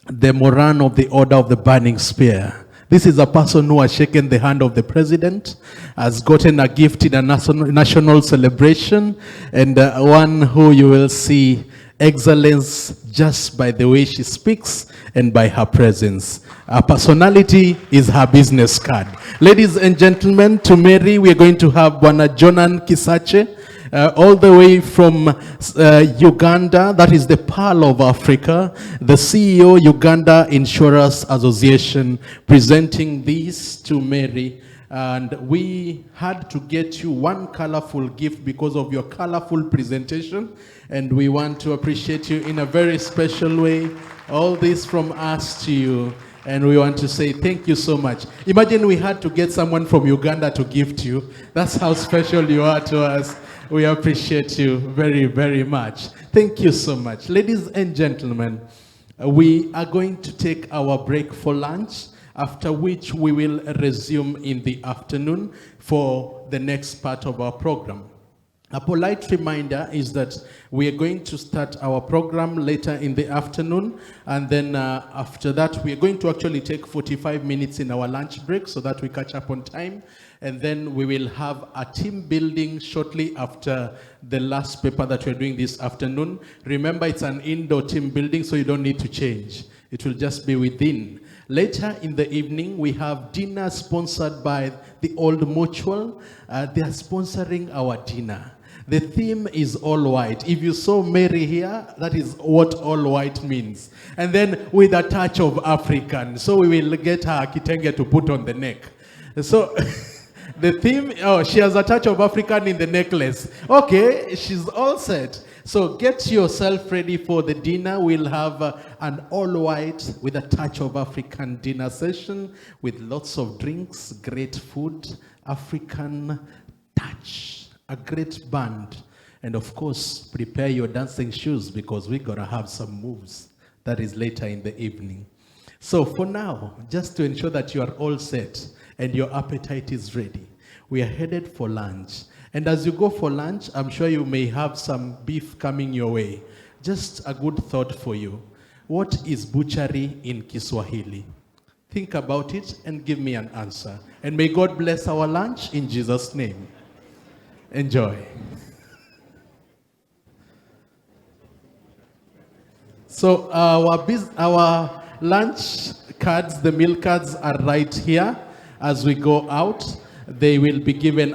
the Moran of the Order of the Burning Spear. This is a person who has shaken the hand of the president, has gotten a gift in a national celebration, and one who you will see excellence just by the way she speaks and by her presence. Her personality is her business card. Ladies and gentlemen, to Mary, we are going to have Bwana Jonan Kisache, all the way from Uganda, that is the Pearl of Africa, the CEO, Uganda Insurance Association, presenting this to Mary. And we had to get you one colorful gift because of your colorful presentation. And we want to appreciate you in a very special way. All this from us to you. And we want to say thank you so much. Imagine we had to get someone from Uganda to gift you. That's how special you are to us. We appreciate you very, very much. Thank you so much. Ladies and gentlemen, we are going to take our break for lunch, after which we will resume in the afternoon for the next part of our program. A polite reminder is that we are going to start our program later in the afternoon, and then after that we are going to actually take 45 minutes in our lunch break so that we catch up on time, and then we will have a team building shortly after the last paper that we're doing this afternoon. Remember, it's an indoor team building, so you don't need to change. It will just be within. Later in the evening, we have dinner sponsored by the Old Mutual. They are sponsoring our dinner. The theme is all white. If you saw Mary here, that is what all white means. And then with a touch of African. So we will get her kitenge to put on the neck. So the theme, oh, she has a touch of African in the necklace. Okay, she's all set. So get yourself ready for the dinner. We'll have an all white with a touch of African dinner session with lots of drinks, great food, African touch, a great band. And of course, prepare your dancing shoes because we're gonna have some moves. That is later in the evening. So for now, just to ensure that you are all set and your appetite is ready, we are headed for lunch. And as you go for lunch, I'm sure you may have some beef coming your way. Just a good thought for you. What is butchery in Kiswahili? Think about it and give me an answer. And may God bless our lunch in Jesus' name. Enjoy. So our lunch cards, the meal cards are right here. As we go out, they will be given